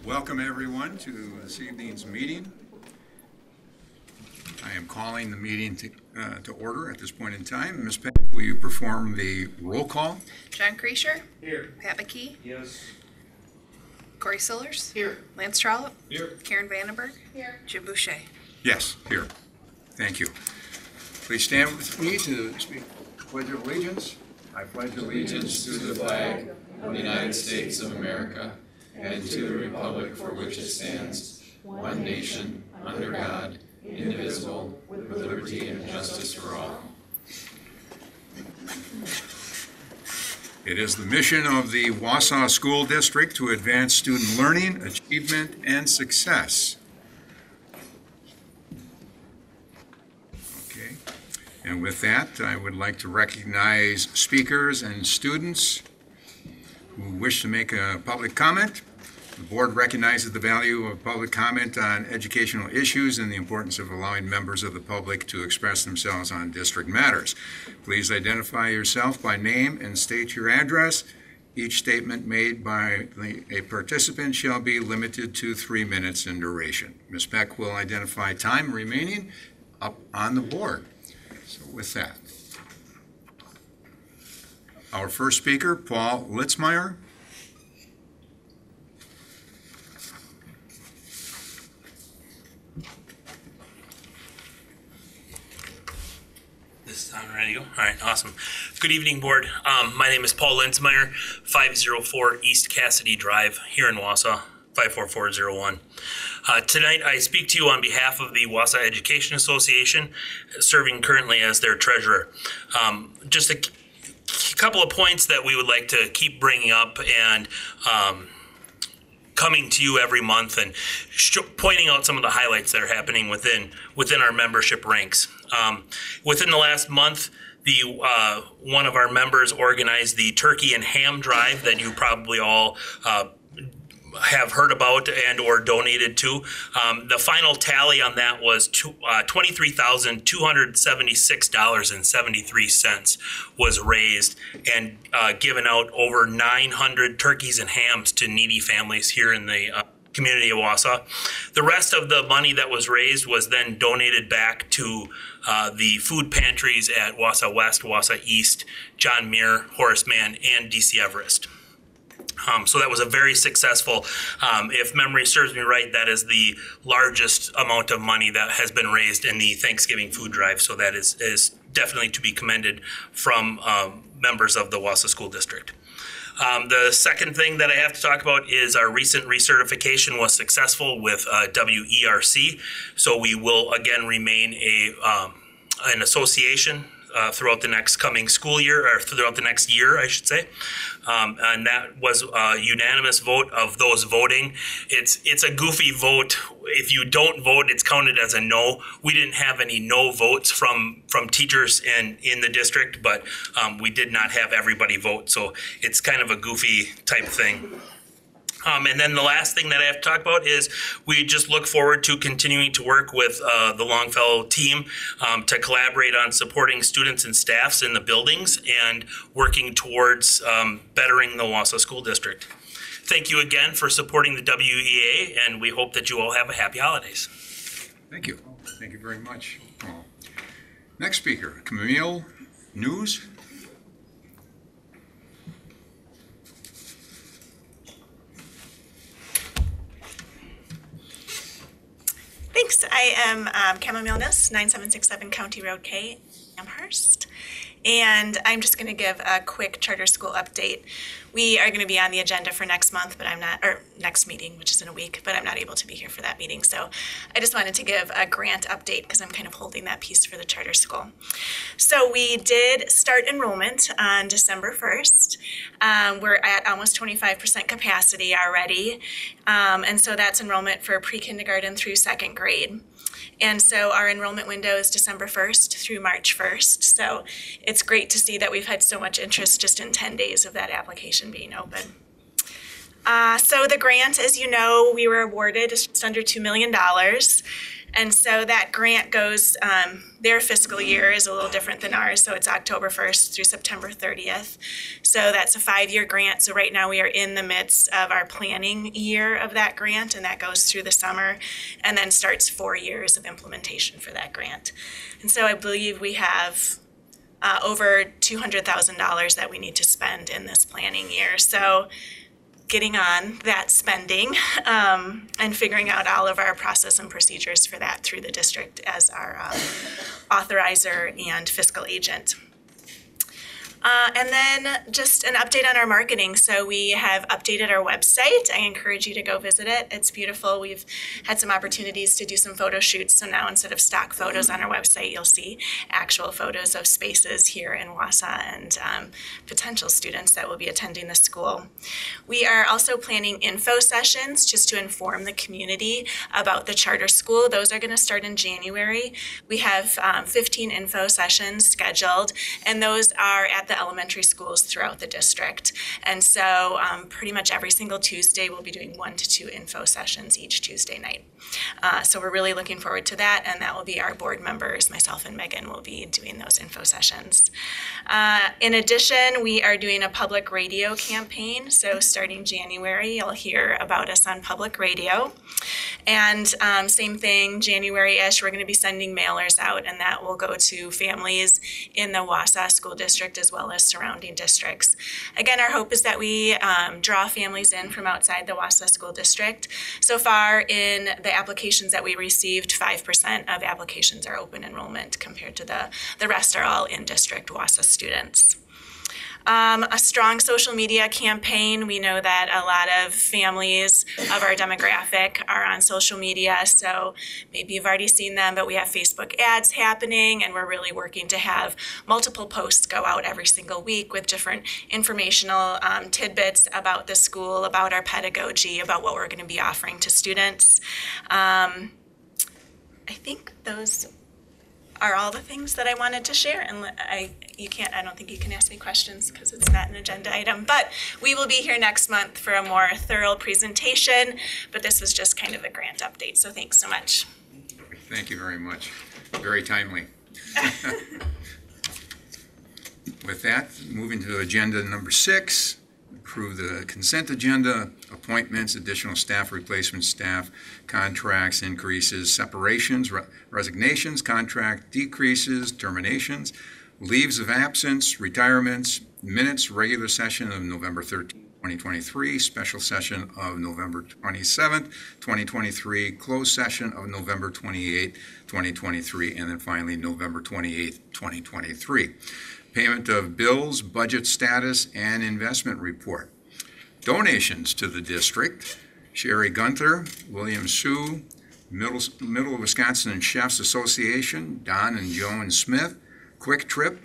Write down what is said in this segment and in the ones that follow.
Welcome everyone to this evening's meeting. I am calling the meeting to order at this point in time. Ms. Peck, will you perform the roll call? John Kreischer. Here. Pat McKee. Yes. Corey Sillers. Here. Lance Trollope. Here. Karen Vandenberg. Here. Jim Boucher. Yes, here. Thank you. Please stand with me to speak the Pledge of Allegiance. I pledge allegiance to the flag of the United States of America and to the republic for which it stands, one nation, under God, indivisible, with liberty and justice for all. It is the mission of the Wausau School District to advance student learning, achievement, and success. Okay. And with that, I would like to recognize speakers and students who wish to make a public comment. The board recognizes the value of public comment on educational issues and the importance of allowing members of the public to express themselves on district matters. Please identify yourself by name and state your address. Each statement made by a participant shall be limited to 3 minutes in duration. Ms. Beck will identify time remaining up on the board. So with that, our first speaker, Paul Litzmeyer. This time ready to go? All right, awesome. Good evening, board. My name is Paul Litzmeyer, 504 East Cassidy Drive here in Wausau, 54401. Tonight, I speak to you on behalf of the Wausau Education Association, serving currently as their treasurer. Just a couple of points that we would like to keep bringing up and coming to you every month and pointing out some of the highlights that are happening within our membership ranks. Within the last month, one of our members organized the turkey and ham drive that you probably all have heard about and or donated to. The final tally on that was $23,276.73 was raised and given out over 900 turkeys and hams to needy families here in the community of Wausau. The rest of the money that was raised was then donated back to the food pantries at Wausau West, Wausau East, John Muir, Horace Mann, and DC Everest. So that was a very successful, if memory serves me right, that is the largest amount of money that has been raised in the Thanksgiving food drive. So that is definitely to be commended from members of the Wausau School District. The second thing that I have to talk about is our recent recertification was successful with WERC. So we will again remain an association throughout the next coming school year, or throughout the next year, I should say. And that was a unanimous vote of those voting. It's a goofy vote. If you don't vote, it's counted as a no. We didn't have any no votes from teachers in the district, but we did not have everybody vote. So it's kind of a goofy type thing. And then the last thing that I have to talk about is we just look forward to continuing to work with the Longfellow team to collaborate on supporting students and staffs in the buildings and working towards bettering the Wausau School District. Thank you again for supporting the WEA, and we hope that you all have a happy holidays. Thank you. Thank you very much, Paul. Next speaker, Camille News. Thanks. I am Chamomile Ness, 9767 County Road K, Amherst. And I'm just going to give a quick charter school update. We are going to be on the agenda for next month, but I'm not, or next meeting, which is in a week, but I'm not able to be here for that meeting. So I just wanted to give a grant update because I'm kind of holding that piece for the charter school. So we did start enrollment on December 1st. We're at almost 25% capacity already. And so that's enrollment for pre-kindergarten through second grade. And so our enrollment window is December 1st through March 1st. So it's great to see that we've had so much interest just in 10 days of that application being open. So the grant, as you know, we were awarded just under $2 million. And so that grant goes, their fiscal year is a little different than ours, so it's October 1st through September 30th. So that's a 5-year grant. So right now we are in the midst of our planning year of that grant, and that goes through the summer and then starts 4 years of implementation for that grant. And so I believe we have over $200,000 that we need to spend in this planning year. So getting on that spending and figuring out all of our process and procedures for that through the district as our authorizer and fiscal agent. And then just an update on our marketing. So we have updated our website. I encourage you to go visit it. It's beautiful. We've had some opportunities to do some photo shoots. So now instead of stock photos on our website, you'll see actual photos of spaces here in Wausau and potential students that will be attending the school. We are also planning info sessions just to inform the community about the charter school. Those are going to start in January. We have 15 info sessions scheduled, and those are at the elementary schools throughout the district. And so pretty much every single Tuesday we'll be doing 1 to 2 info sessions each Tuesday night. So we're really looking forward to that, and that will be our board members, myself and Megan, will be doing those info sessions. In addition, we are doing a public radio campaign. So starting January, you'll hear about us on public radio. And same thing, January-ish, we're going to be sending mailers out, and that will go to families in the Wausau School District as well as surrounding districts. Again, our hope is that we draw families in from outside the Wausau School District. So far in the applications that we received, 5% of applications are open enrollment compared to the rest are all in-district Wausau students. A strong social media campaign. We know that a lot of families of our demographic are on social media, so maybe you've already seen them, but we have Facebook ads happening, and we're really working to have multiple posts go out every single week with different informational tidbits about the school, about our pedagogy, about what we're going to be offering to students. I think those are all the things that I wanted to share, and I don't think you can ask me questions because it's not an agenda item, but we will be here next month for a more thorough presentation, but this was just kind of a grant update, so thanks so much. Thank you very much. Very timely. With that, moving to agenda number 6, approve the consent agenda, appointments, additional staff, replacement staff, contracts, increases, separations, resignations, contract decreases, terminations, leaves of absence, retirements, minutes, regular session of November 13th, 2023, special session of November 27th, 2023, closed session of November 28th, 2023, and then finally November 28th, 2023. Payment of bills, budget status, and investment report. Donations to the district: Sherry Gunther, William Sue, Middle Wisconsin Chefs Association, Don and Joan Smith, Quick Trip,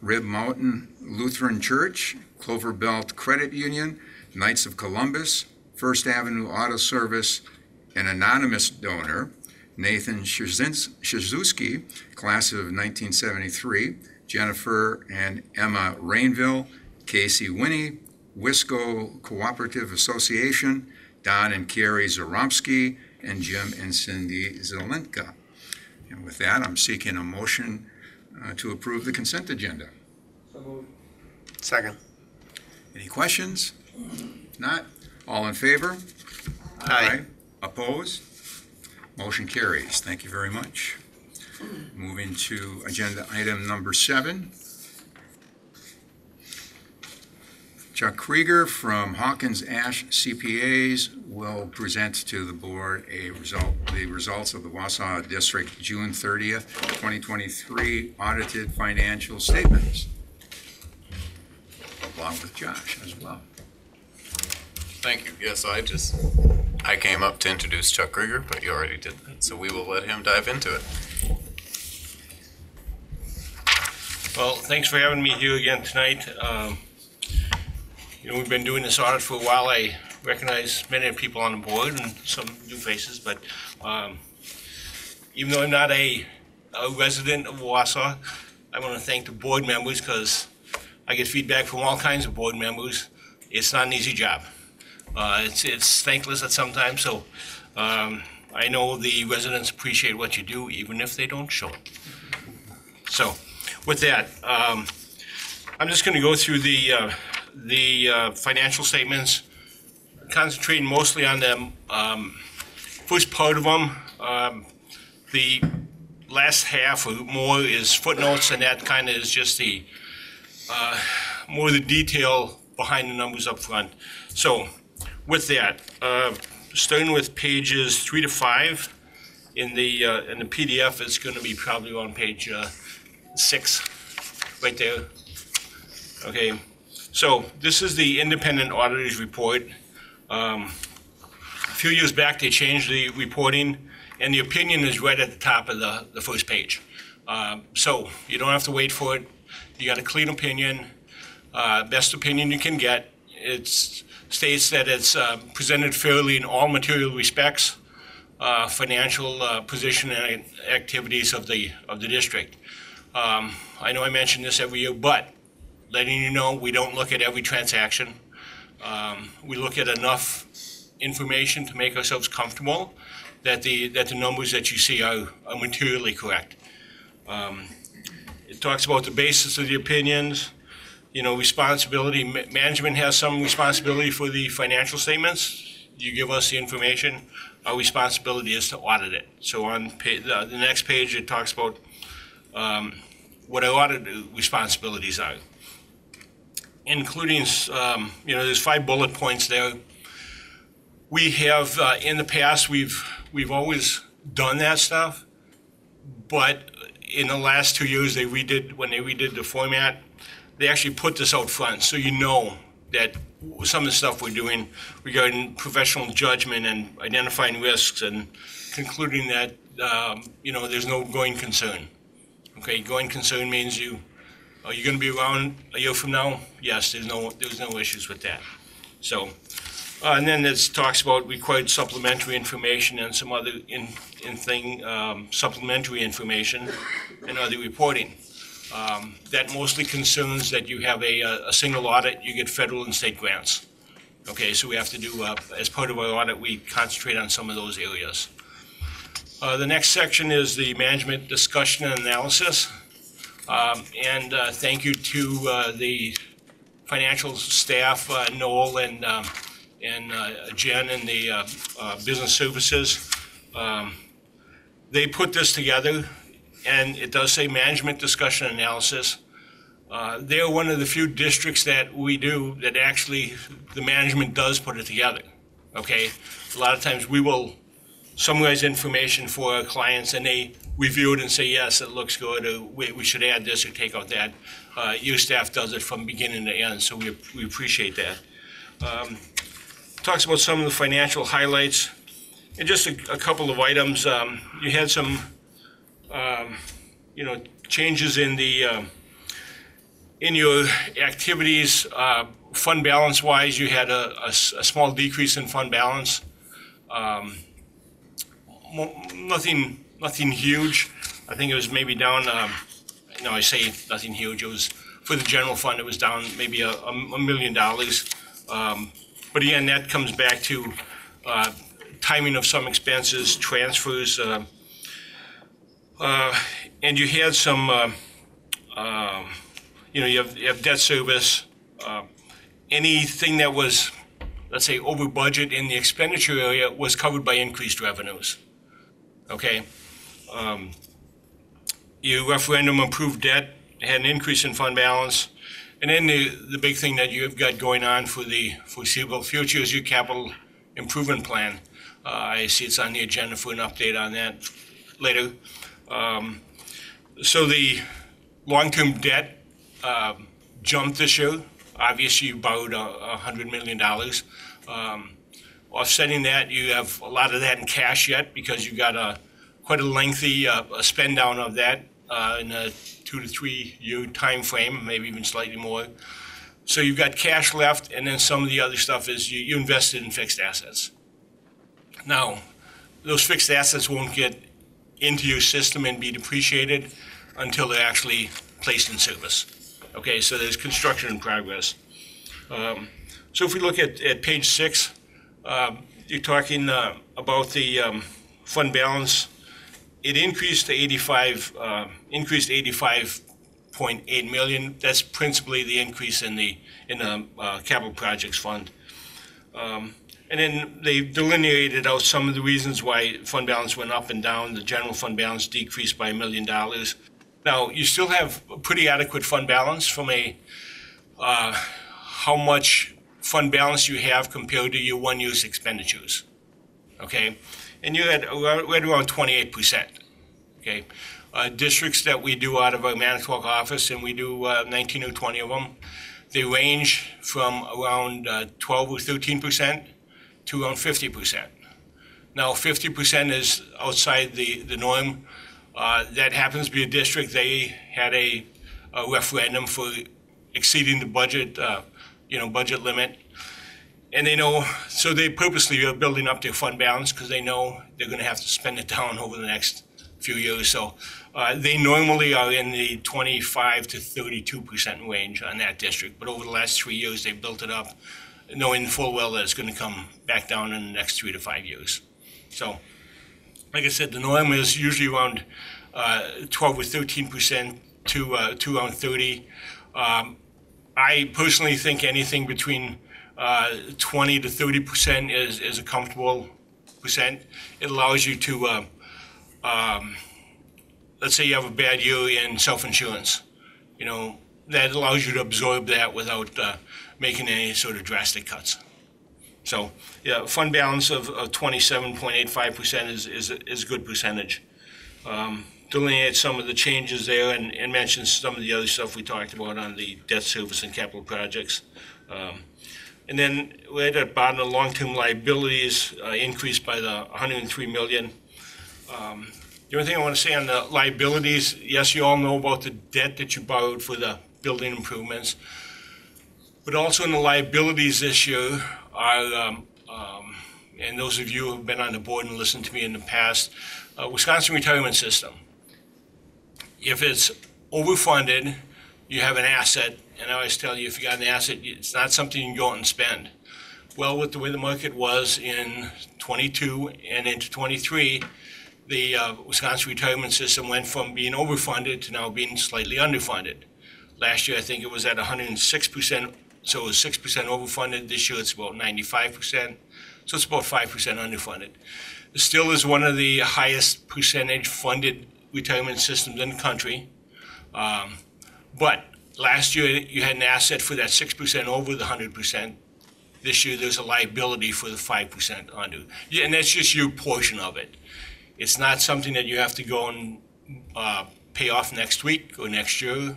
Rib Mountain Lutheran Church, Clover Belt Credit Union, Knights of Columbus, First Avenue Auto Service, an anonymous donor, Nathan Shizuski, class of 1973, Jennifer and Emma Rainville, Casey Winnie, Wisco Cooperative Association, Don and Carrie Zaromsky, and Jim and Cindy Zelenka. And with that, I'm seeking a motion to approve the consent agenda. So moved. Second. Any questions? If not, all in favor? Aye. Opposed? Motion carries. Thank you very much. Moving to agenda item number 7. Chuck Krieger from Hawkins Ash CPAs will present to the board the results of the Wausau District June 30th, 2023 audited financial statements, along with Josh as well. Thank you. Yes, I came up to introduce Chuck Krieger, but you already did that, so we will let him dive into it. Well, thanks for having me here again tonight. We've been doing this audit for a while. I recognize many of the people on the board and some new faces, but even though I'm not a resident of Wausau, I want to thank the board members because I get feedback from all kinds of board members. It's not an easy job. It's thankless at sometimes, so I know the residents appreciate what you do, even if they don't show it. So, with that, I'm just going to go through the financial statements, concentrating mostly on the first part of them. The last half or more is footnotes, and that kind of is just the more the detail behind the numbers up front. So, with that, starting with pages 3 to 5 in the PDF, it's going to be probably on page 6, right there. Okay, so this is the independent auditor's report. A few years back, they changed the reporting, and the opinion is right at the top of the first page. So you don't have to wait for it. You got a clean opinion, best opinion you can get. It states that it's presented fairly in all material respects, financial position and activities of the district. I know I mention this every year, but letting you know, we don't look at every transaction. We look at enough information to make ourselves comfortable that the numbers that you see are materially correct. It talks about the basis of the opinions, responsibility. Management has some responsibility for the financial statements. You give us the information. Our responsibility is to audit it. So on the next page, it talks about what our audit responsibilities are, including, there's 5 bullet points there. We have, in the past, we've always done that stuff, but in the last 2 years, when they redid the format, they actually put this out front, so you know that some of the stuff we're doing regarding professional judgment and identifying risks and concluding that, there's no going concern. Okay, going concern means are you going to be around a year from now? Yes, there's no issues with that. So, and then it talks about required supplementary information and some other supplementary information and other reporting. That mostly concerns that you have a single audit, you get federal and state grants. Okay, so we have to do, as part of our audit, we concentrate on some of those areas. The next section is the management discussion and analysis. And thank you to the financial staff, Noel and Jen and the business services. They put this together, and it does say management discussion analysis. They're one of the few districts that we do that actually the management does put it together. Okay, a lot of times we will summarize information for our clients, and they review it and say, yes, it looks good, or we should add this or take out that. Your staff does it from beginning to end, so we appreciate that. Talks about some of the financial highlights, and just a couple of items. You had some, changes in in your activities. Fund balance wise, you had a small decrease in fund balance. Nothing huge. I think it was maybe down, I say nothing huge. It was, for the general fund, it was down maybe $1 million. But again, that comes back to timing of some expenses, transfers, and you had some, you have debt service. Anything that was, let's say, over budget in the expenditure area was covered by increased revenues. Okay. Your referendum approved debt had an increase in fund balance. And then the big thing that you've got going on for the foreseeable future is your capital improvement plan. I see it's on the agenda for an update on that later. So the long-term debt jumped this year. Obviously, you borrowed $100 million. Offsetting that, you have a lot of that in cash yet because you got quite a lengthy spend down of that in a 2 to 3 year time frame, maybe even slightly more. So you've got cash left, and then some of the other stuff is you invested in fixed assets. Now, those fixed assets won't get into your system and be depreciated until they're actually placed in service. Okay, so there's construction in progress. So if we look at page 6, you're talking about the fund balance, it increased to 85.8 million. That's principally the increase in the capital projects fund. And then they delineated out some of the reasons why fund balance went up and down. The general fund balance decreased by $1 million. Now, you still have a pretty adequate fund balance from how much fund balance you have compared to your one-use expenditures, okay? And you're at right around 28%, okay? Districts that we do out of our Manitowoc office, and we do 19 or 20 of them, they range from around 12 or 13% to around 50%. Now, 50% is outside the norm. That happens to be a district. They had a referendum for exceeding the budget, budget limit. And they know, so they purposely are building up their fund balance because they know they're going to have to spend it down over the next few years. So they normally are in the 25 to 32% range on that district. But over the last 3 years, they built it up, knowing full well that it's going to come back down in the next 3 to 5 years. So, like I said, the norm is usually around 12 or 13% to around 30. I personally think anything between 20 to 30% is a comfortable percent. It allows you to, let's say you have a bad year in self-insurance, that allows you to absorb that without making any sort of drastic cuts. So, yeah, fund balance of 27.85% is a good percentage. Delineate some of the changes there and mention some of the other stuff we talked about on the debt service and capital projects. And then right at the bottom, the long-term liabilities increased by the $103 million. The only thing I want to say on the liabilities, yes, you all know about the debt that you borrowed for the building improvements, but also in the liabilities this year are, and those of you who have been on the board and listened to me in the past, Wisconsin retirement system. If it's overfunded, you have an asset, and I always tell you, if you got an asset, it's not something you can go out and spend. Well, with the way the market was in 22 and into 23, the Wisconsin retirement system went from being overfunded to now being slightly underfunded. Last year, I think it was at 106%, so it was 6% overfunded. This year, it's about 95%, so it's about 5% underfunded. It still is one of the highest percentage funded retirement systems in the country. But last year, you had an asset for that 6% over the 100%. This year, there's a liability for the 5% under. Yeah, and that's just your portion of it. It's not something that you have to go and pay off next week or next year.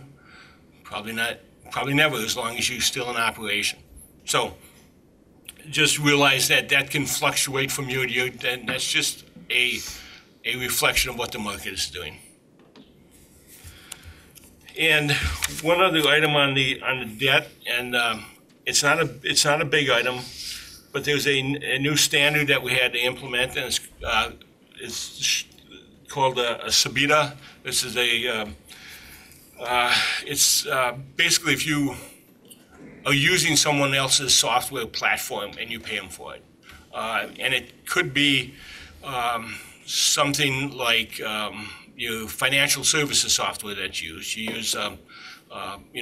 Probably not, probably never, as long as you're still in operation. So just realize that that can fluctuate from year to year, and that's just a reflection of what the market is doing. And one other item on the debt, and it's not a big item, but there's a new standard that we had to implement, and it's called a SABITA. This is it's basically if you are using someone else's software platform and you pay them for it, and it could be something like your financial services software that you use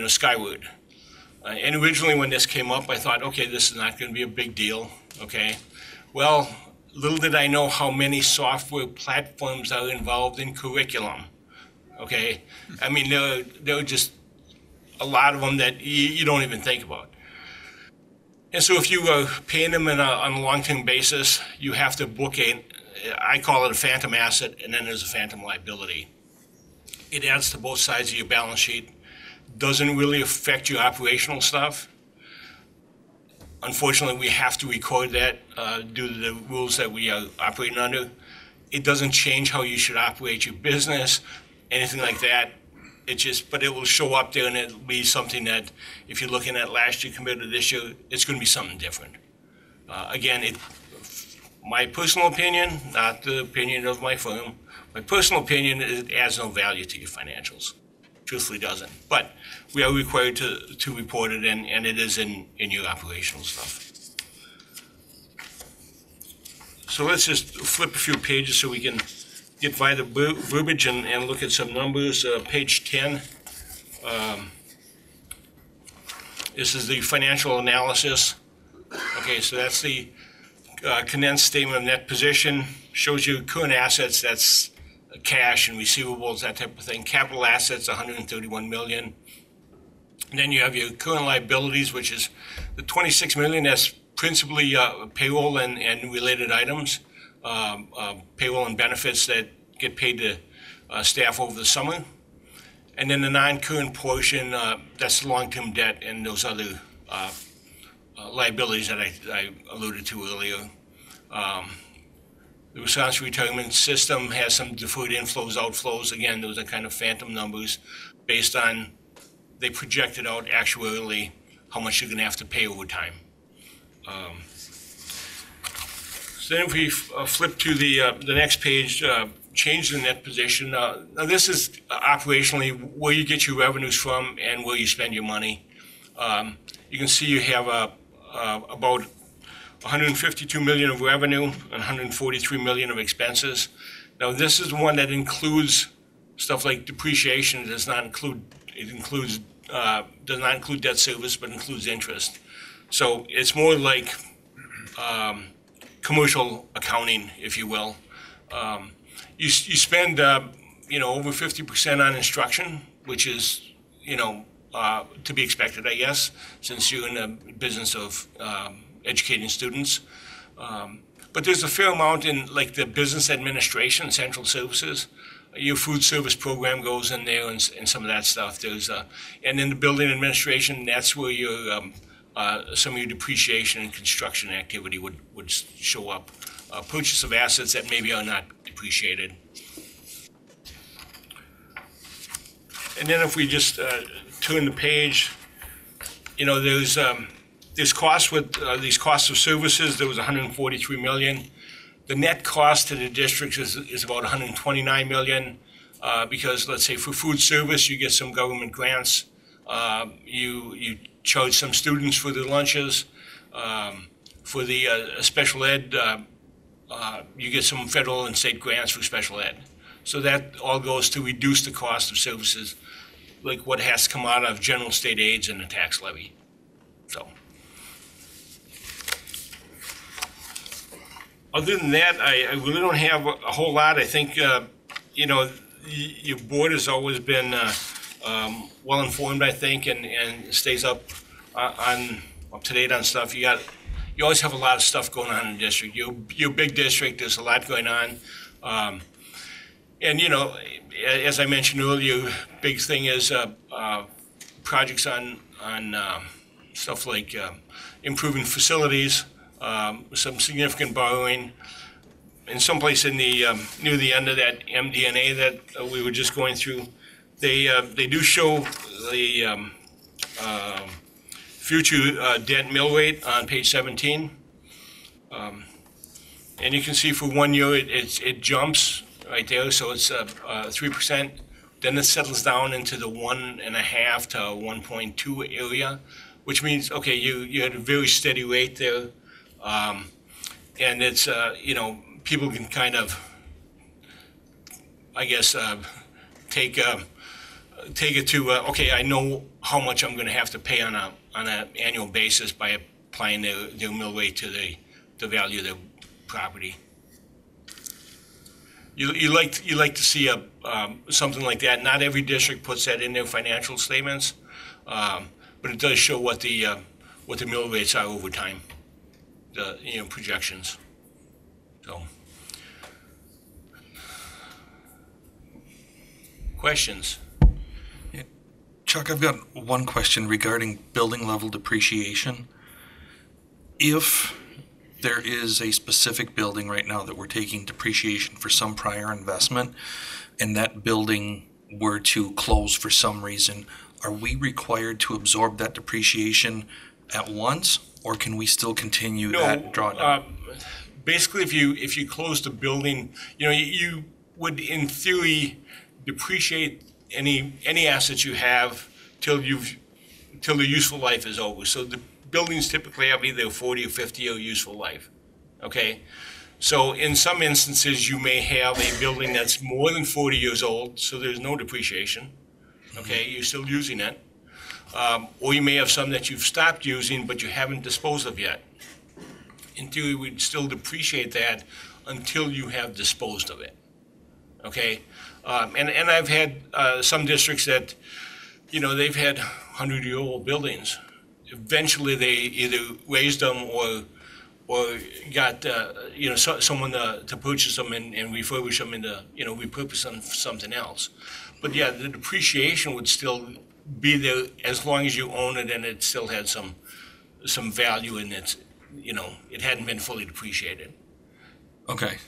Skyward. And originally when this came up, I thought, okay, this is not going to be a big deal, okay? Well, little did I know how many software platforms are involved in curriculum, okay? I mean, there are just a lot of them that you don't even think about. And so if you are paying them on a long-term basis, you have to book I call it a phantom asset, and then there's a phantom liability. It adds to both sides of your balance sheet. Doesn't really affect your operational stuff. Unfortunately, we have to record that due to the rules that we are operating under. It doesn't change how you should operate your business, anything like that. But it will show up there, and it'll be something that, if you're looking at last year compared to this year, it's going to be something different. Again, my personal opinion, not the opinion of my firm, my personal opinion, it adds no value to your financials. Truthfully doesn't. But we are required to report it, and it is in your operational stuff. So let's just flip a few pages so we can get by the verbiage and look at some numbers. Page 10. This is the financial analysis. Okay, so that's the condensed statement of net position. Shows you current assets, that's cash and receivables, that type of thing. Capital assets, 131 million. And then you have your current liabilities, which is the 26 million. That's principally payroll and related items, payroll and benefits that get paid to staff over the summer. And then the non-current portion, that's long-term debt and those other liabilities that I alluded to earlier. The Wisconsin retirement system has some deferred inflows, outflows. Again, those are kind of phantom numbers based on, they projected out actuarially how much you're going to have to pay over time. So then if we flip to the next page, change the net position. Now this is operationally where you get your revenues from and where you spend your money. You can see you have about 152 million of revenue and 143 million of expenses. Now this is one that includes stuff like depreciation. It does not include debt service, but includes interest. So it's more like commercial accounting, if you will. You spend over 50% on instruction, which is to be expected, I guess, since you're in the business of educating students. But there's a fair amount in like the business administration, central services. Your food service program goes in there and some of that stuff. And in the building administration, that's where your some of your depreciation and construction activity would show up. Purchase of assets that maybe are not depreciated. And then if we just turn the page, there's costs with these costs of services. There was 143 million. The net cost to the districts is about 129 million because, let's say, for food service, you get some government grants. You charge some students for their lunches. For the special ed, you get some federal and state grants for special ed. So that all goes to reduce the cost of services, like what has to come out of general state aids and the tax levy. So, other than that, I really don't have a whole lot. I think, your board has always been well informed, I think, and stays up to date on stuff. You always have a lot of stuff going on in the district. You're a big district. There's a lot going on. And, as I mentioned earlier, big thing is projects on stuff like improving facilities, some significant borrowing. In some place in the near the end of that MD&A that we were just going through, they do show the future debt mill rate on page 17. And you can see for 1 year it jumps right there, so it's 3%. Then it settles down into the 1.5 to 1.2 area, which means, okay, you had a very steady rate there. And it's, people can kind of, I guess, take it to, okay, I know how much I'm going to have to pay on an annual basis by applying their mill rate to the value of their property. You like to see something like that. Not every district puts that in their financial statements, but it does show what the mill rates are over time, the projections. So, questions? Yeah. Chuck, I've got one question regarding building level depreciation. If there is a specific building right now that we're taking depreciation for some prior investment, and that building were to close for some reason, are we required to absorb that depreciation at once, or can we still continue that drawdown? Basically, if you close the building, you would in theory depreciate any assets you have till the useful life is over. So the buildings typically have either a 40 or 50 year useful life. Okay, So in some instances, you may have a building that's more than 40 years old, so there's no depreciation. Okay, you're still using it. Or you may have some that you've stopped using, but you haven't disposed of yet. In theory, we'd still depreciate that until you have disposed of it. Okay? And I've had some districts that, you know, they've had 100-year-old buildings. Eventually, they either raised them or got, you know, someone to purchase them and refurbish them into, you know, repurpose them for something else. But yeah, the depreciation would still be there as long as you own it and it still had some value in it, you know, it hadn't been fully depreciated. Okay.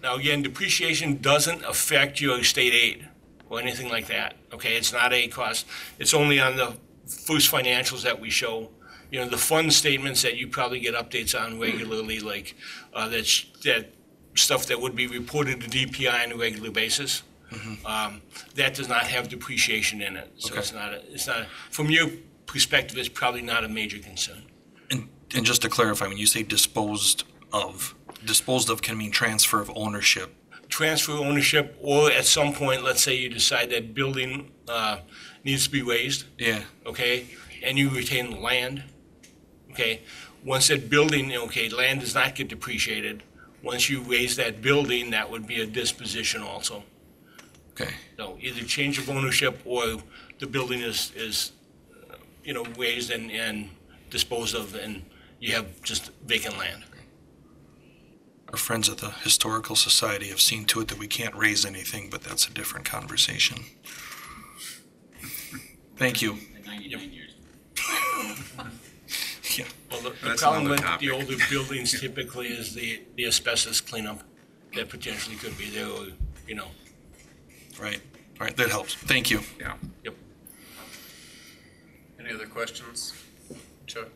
Now, again, depreciation doesn't affect your state aid or anything like that, okay? It's not a cost. It's only on the first financials that we show. You know, the fund statements that you probably get updates on regularly, like that stuff that would be reported to DPI on a regular basis. That does not have depreciation in it, so Okay. it's not. From your perspective, it's probably not a major concern. And just to clarify, when you say disposed of can mean transfer of ownership. Transfer ownership, or at some point, let's say you decide that building needs to be raised, Yeah. okay, and you retain the land, okay. Once that building, okay, land does not get depreciated. Once you raise that building, that would be a disposition also. Okay. So either change of ownership or the building is you know, raised and disposed of, and you have just vacant land. Our friends at the Historical Society have seen to it that we can't raise anything, but that's a different conversation. Thank you. 99 years. Yeah. Well, the That's problem another with topic. the older buildings typically is the asbestos cleanup that potentially could be there, or, you know. Right. All right. That helps. Thank you. Yeah. Yep. Any other questions? Chuck?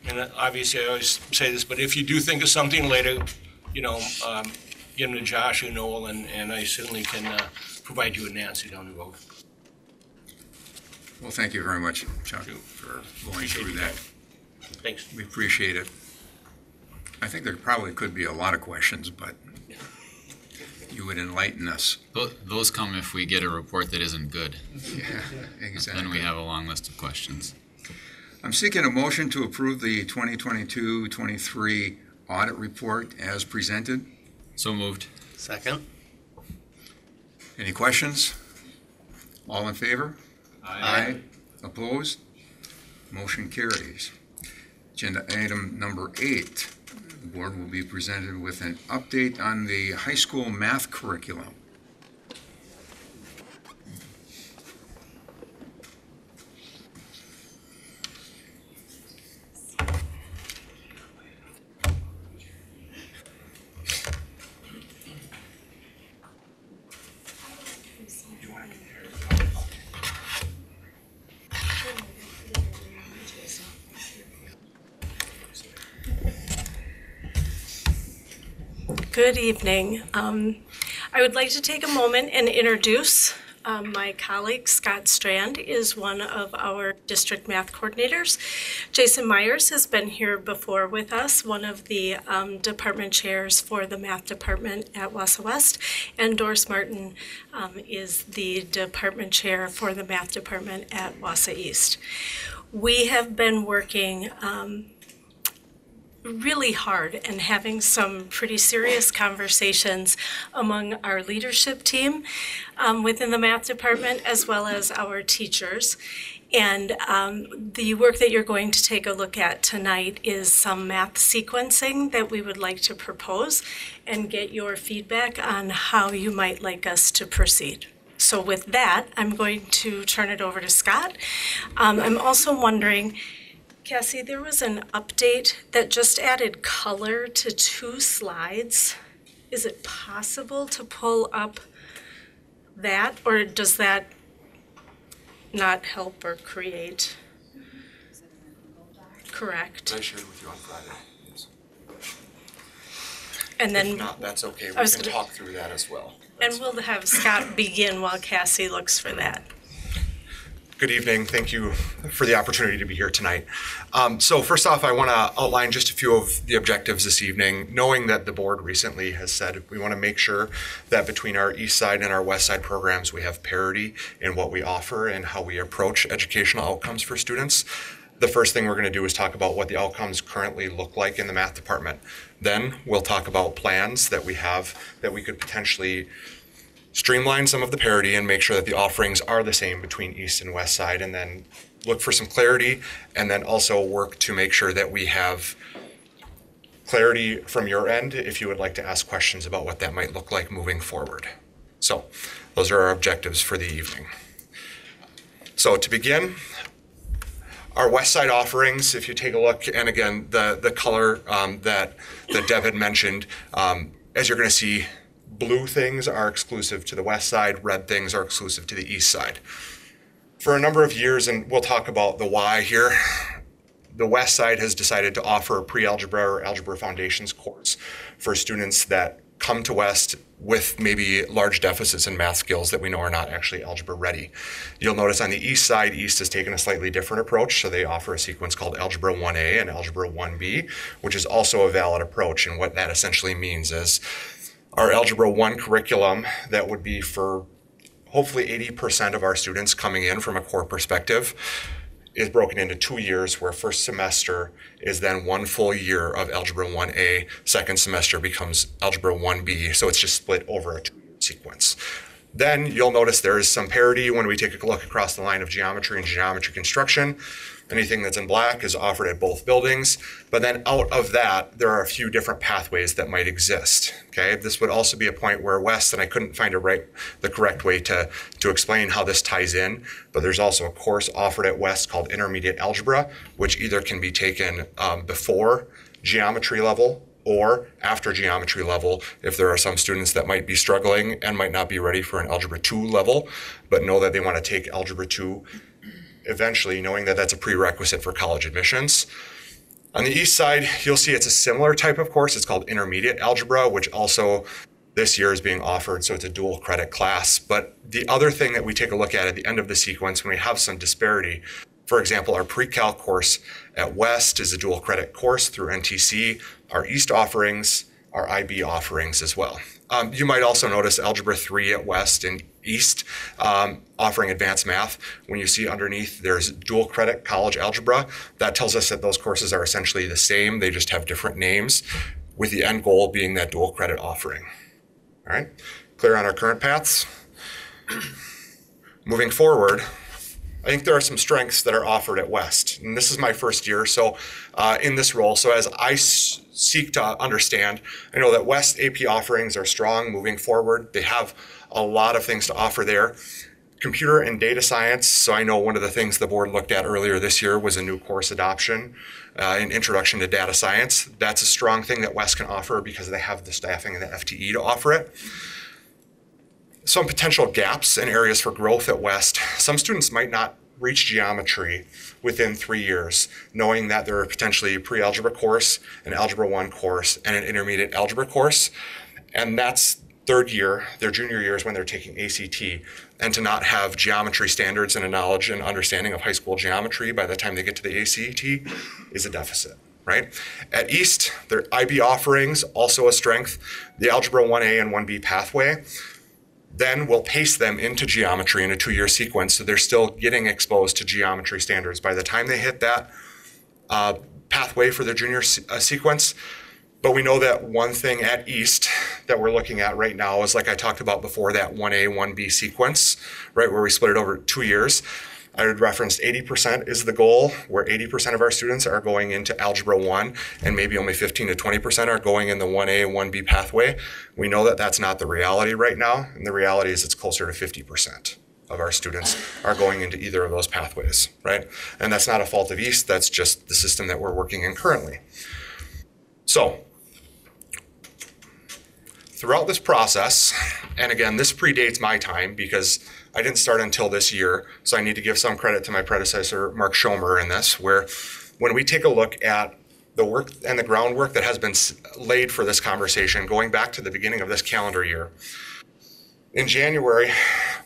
And obviously, I always say this, but if you do think of something later, you know, give them to Josh or Noel, and I certainly can provide you with Nancy down the road. Well, thank you very much, Chuck, for going through that. Thanks. We appreciate it. I think there probably could be a lot of questions, but you would enlighten us. Those come if we get a report that isn't good. Yeah, exactly. Then we have a long list of questions. I'm seeking a motion to approve the 2022-23 audit report as presented. So moved. Second. Any questions? All in favor? Aye. Opposed? Motion carries. Agenda item number 8. The board will be presented with an update on the high school math curriculum. Good evening. I would like to take a moment and introduce my colleague. Scott Strand is one of our district math coordinators. Jason Myers has been here before with us, one of the department chairs for the math department at Wausau West, and Doris Martin is the department chair for the math department at Wausau East. We have been working really hard and having some pretty serious conversations among our leadership team within the math department, as well as our teachers. And the work that you're going to take a look at tonight is some math sequencing that we would like to propose and get your feedback on how you might like us to proceed. So with that, I'm going to turn it over to Scott. I'm also wondering, Cassie, there was an update that just added color to 2 slides. Is it possible to pull up that, or does that not help or create? Correct. I shared with you on Friday. Yes. And then, If not, that's okay. We I was can gonna- talk through that as well. and we'll have Scott begin while Cassie looks for that. Good evening. Thank you for the opportunity to be here tonight. So first off, I want to outline just a few of the objectives this evening, knowing that the board recently has said we want to make sure that between our east side and our west side programs, we have parity in what we offer and how we approach educational outcomes for students. The first thing we're going to do is talk about what the outcomes currently look like in the math department. Then we'll talk about plans that we have that we could potentially streamline some of the parity and make sure that the offerings are the same between east and west side, and then look for some clarity, and then also work to make sure that we have clarity from your end if you would like to ask questions about what that might look like moving forward. So those are our objectives for the evening. So to begin, our west side offerings, if you take a look, and again, the color that Deb had mentioned, as you're going to see, blue things are exclusive to the west side, red things are exclusive to the east side. For a number of years, and we'll talk about the why here, the west side has decided to offer a pre-algebra or algebra foundations course for students that come to West with maybe large deficits in math skills that we know are not actually algebra ready. You'll notice on the east side, East has taken a slightly different approach, so they offer a sequence called Algebra 1A and Algebra 1B, which is also a valid approach, and what that essentially means is our Algebra 1 curriculum that would be for hopefully 80% of our students coming in from a core perspective is broken into 2 years, where first semester is then 1 full year of Algebra 1A, second semester becomes Algebra 1B, so it's just split over a 2-year sequence. Then you'll notice there is some parity when we take a look across the line of geometry and geometry construction. Anything that's in black is offered at both buildings, but then out of that, there are a few different pathways that might exist, okay? This would also be a point where West, and I couldn't find the correct way to explain how this ties in, but there's also a course offered at West called Intermediate Algebra, which either can be taken before geometry level or after geometry level if there are some students that might be struggling and might not be ready for an Algebra 2 level, but know that they want to take Algebra 2 eventually, knowing that that's a prerequisite for college admissions. On the east side, you'll see it's a similar type of course. It's called Intermediate Algebra, which also this year is being offered, so it's a dual credit class. But the other thing that we take a look at the end of the sequence when we have some disparity, for example, our pre-calc course at West is a dual credit course through NTC. Our East offerings are IB offerings as well. You might also notice Algebra 3 at West and East offering advanced math. When you see underneath there's dual credit college algebra, that tells us that those courses are essentially the same. They just have different names, with the end goal being that dual credit offering. All right, clear on our current paths? Moving forward, I think there are some strengths that are offered at West. And this is my first year in this role. So as I seek to understand, I know that West AP offerings are strong moving forward. They have a lot of things to offer there. Computer and data science. So I know one of the things the board looked at earlier this year was a new course adoption, an introduction to data science. That's a strong thing that West can offer because they have the staffing and the FTE to offer it. Some potential gaps and areas for growth at West. Some students might not reach geometry within 3 years, knowing that there are potentially a pre-algebra course, an Algebra 1 course, and an intermediate algebra course. And that's third year, their junior years when they're taking ACT. And to not have geometry standards and a knowledge and understanding of high school geometry by the time they get to the ACT is a deficit, right? At East, their IB offerings, also a strength. The Algebra 1A and 1B pathway then we'll pace them into geometry in a 2-year sequence, so they're still getting exposed to geometry standards. By the time they hit that pathway for their junior sequence, but we know that one thing at East that we're looking at right now is, like I talked about before, that 1A, 1B sequence, right, where we split it over 2 years. I would reference 80% is the goal, where 80% of our students are going into Algebra 1 and maybe only 15 to 20% are going in the 1A, 1B pathway. We know that that's not the reality right now, and the reality is it's closer to 50% of our students are going into either of those pathways, right? And that's not a fault of East, that's just the system that we're working in currently. So, throughout this process, and again, this predates my time because I didn't start until this year, so I need to give some credit to my predecessor, Mark Schomer, in this, where when we take a look at the work and the groundwork that has been laid for this conversation, going back to the beginning of this calendar year, in January,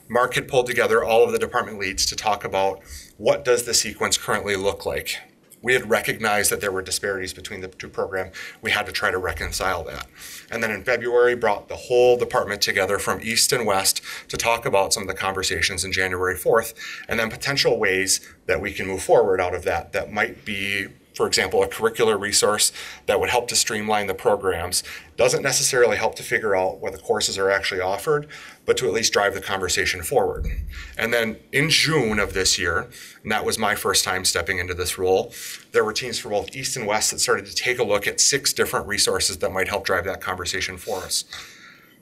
Mark had pulled together all of the department leads to talk about what does the sequence currently look like. We had recognized that there were disparities between the two programs. We had to try to reconcile that. And then in February, brought the whole department together from east and west to talk about some of the conversations in January 4th, and then potential ways that we can move forward out of that. That might be, for example, a curricular resource that would help to streamline the programs. Doesn't necessarily help to figure out what the courses are actually offered, but to at least drive the conversation forward. And then in June of this year, and that was my first time stepping into this role, there were teams from both East and West that started to take a look at 6 different resources that might help drive that conversation for us.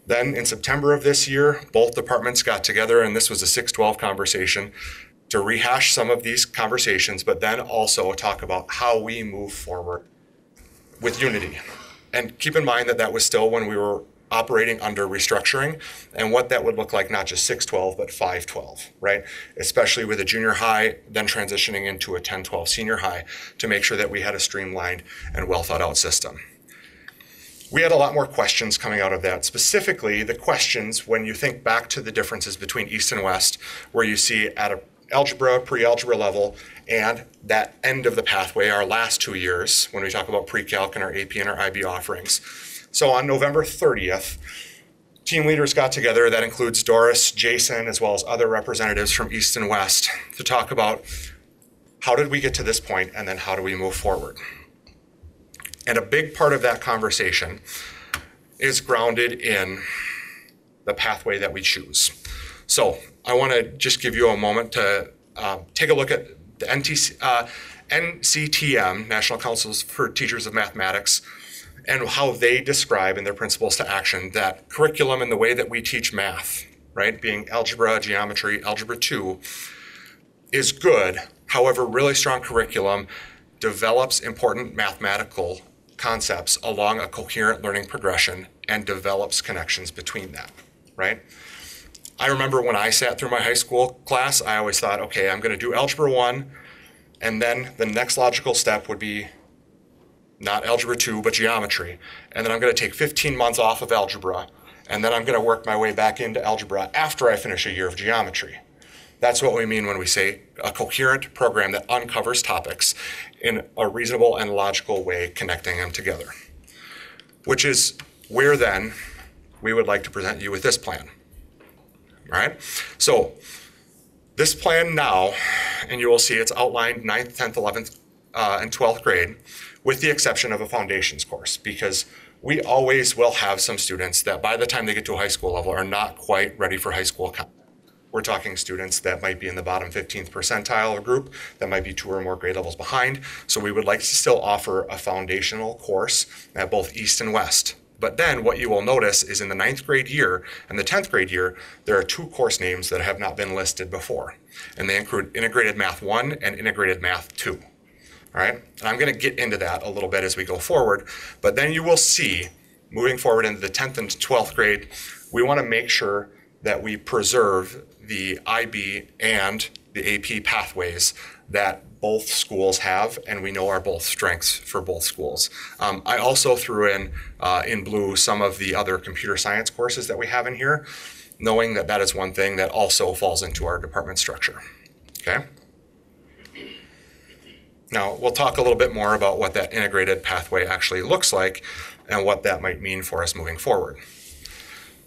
Then in September of this year, both departments got together, and this was a 6-12 conversation, to rehash some of these conversations, but then also talk about how we move forward with unity. And keep in mind that that was still when we were operating under restructuring, and what that would look like, not just 6-12, but 5-12, right? Especially with a junior high, then transitioning into a 10-12 senior high, to make sure that we had a streamlined and well thought out system. We had a lot more questions coming out of that. Specifically, the questions, when you think back to the differences between East and West, where you see at a algebra, pre-algebra level, and that end of the pathway, our last 2 years, when we talk about pre-calc and our AP and our IB offerings. So on November 30th, team leaders got together, that includes Doris, Jason, as well as other representatives from East and West, to talk about how did we get to this point, and then how do we move forward. And a big part of that conversation is grounded in the pathway that we choose. So I want to just give you a moment to take a look at the NCTM, National Councils for Teachers of Mathematics, and how they describe in their principles to action that curriculum and the way that we teach math, right, being algebra, geometry, algebra 2, is good. However, really strong curriculum develops important mathematical concepts along a coherent learning progression and develops connections between that, right? I remember when I sat through my high school class, I always thought, okay, I'm going to do Algebra 1, and then the next logical step would be not Algebra 2, but geometry. And then I'm going to take 15 months off of algebra, and then I'm going to work my way back into algebra after I finish a year of geometry. That's what we mean when we say a coherent program that uncovers topics in a reasonable and logical way, connecting them together. Which is where then we would like to present you with this plan. All right, so this plan now, and you will see it's outlined 9th, 10th, 11th, and 12th grade, with the exception of a foundations course, because we always will have some students that by the time they get to a high school level are not quite ready for high school content. We're talking students that might be in the bottom 15th percentile group, that might be 2 or more grade levels behind. So we would like to still offer a foundational course at both East and West. But then what you will notice is in the 9th grade year and the 10th grade year, there are 2 course names that have not been listed before. And they include Integrated Math 1 and Integrated Math 2. All right, and I'm going to get into that a little bit as we go forward. But then you will see, moving forward into the 10th and 12th grade, we want to make sure that we preserve the IB and the AP pathways that both schools have, and we know are both strengths for both schools. I also threw in blue some of the other computer science courses that we have in here, knowing that that is one thing that also falls into our department structure. Okay? Now, we'll talk a little bit more about what that integrated pathway actually looks like and what that might mean for us moving forward.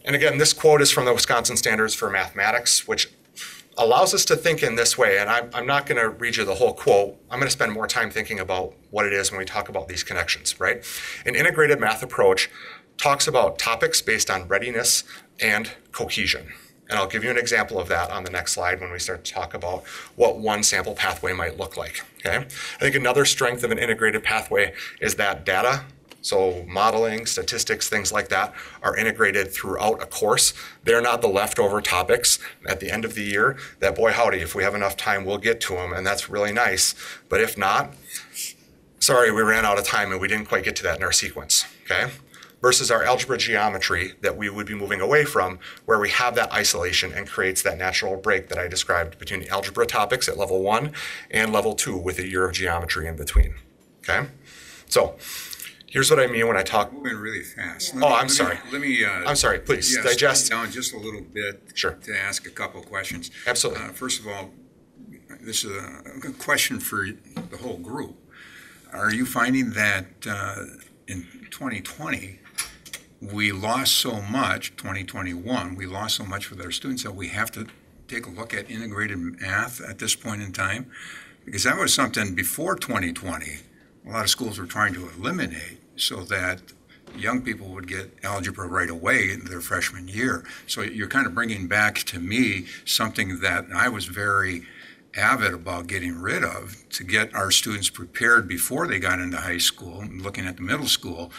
And again, this quote is from the Wisconsin Standards for Mathematics, which allows us to think in this way. And I'm not going to read you the whole quote. I'm going to spend more time thinking about what it is when we talk about these connections, right? An integrated math approach talks about topics based on readiness and cohesion. And I'll give you an example of that on the next slide when we start to talk about what one sample pathway might look like, okay? I think another strength of an integrated pathway is that data, so modeling, statistics, things like that, are integrated throughout a course. They're not the leftover topics at the end of the year that, boy howdy, if we have enough time, we'll get to them, and that's really nice. But if not, sorry, we ran out of time and we didn't quite get to that in our sequence, okay? Versus our algebra geometry that we would be moving away from, where we have that isolation and creates that natural break that I described between the algebra topics at level 1 and level 2 with a year of geometry in between, okay? So Here's what I mean when I talk. Moving really fast. I'm sorry. Let me. I'm sorry. Please yeah, digest. slow down just a little bit. Sure. To ask a couple questions. Absolutely. First of all, this is a question for the whole group. Are you finding that in 2020 we lost so much? 2021 we lost so much with our students that we have to take a look at integrated math at this point in time? Because that was something before 2020 a lot of schools were trying to eliminate so that young people would get algebra right away in their freshman year. So you're kind of bringing back to me something that I was very avid about getting rid of, to get our students prepared before they got into high school, looking at the middle school,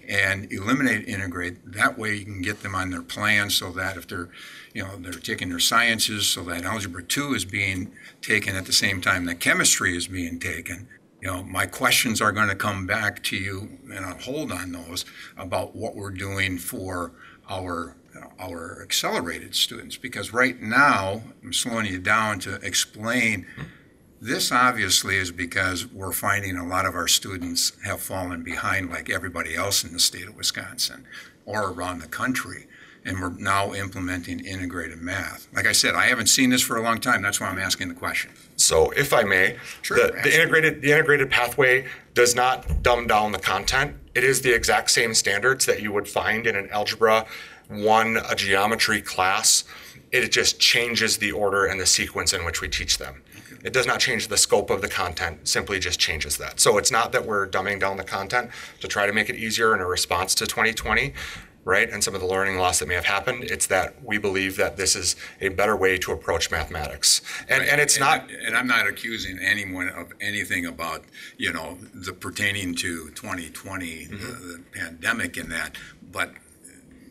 and eliminate integrate. That way you can get them on their plan so that if they're taking their sciences, so that algebra 2 is being taken at the same time that chemistry is being taken. My questions are going to come back to you, and I'll hold on those, about what we're doing for our accelerated students. Because right now, I'm slowing you down to explain, this obviously is because we're finding a lot of our students have fallen behind like everybody else in the state of Wisconsin or around the country. And we're now implementing integrated math. Like I said, I haven't seen this for a long time. That's why I'm asking the question. So if I may, Sure, the integrated pathway does not dumb down the content. It is the exact same standards that you would find in an Algebra 1, a geometry class. It just changes the order and the sequence in which we teach them. It does not change the scope of the content, simply just changes that. So it's not that we're dumbing down the content to try to make it easier in a response to 2020. Right, and some of the learning loss that may have happened. It's that we believe that this is a better way to approach mathematics, and it's not. And I'm not accusing anyone of anything about the pertaining to 2020, the pandemic, and that, but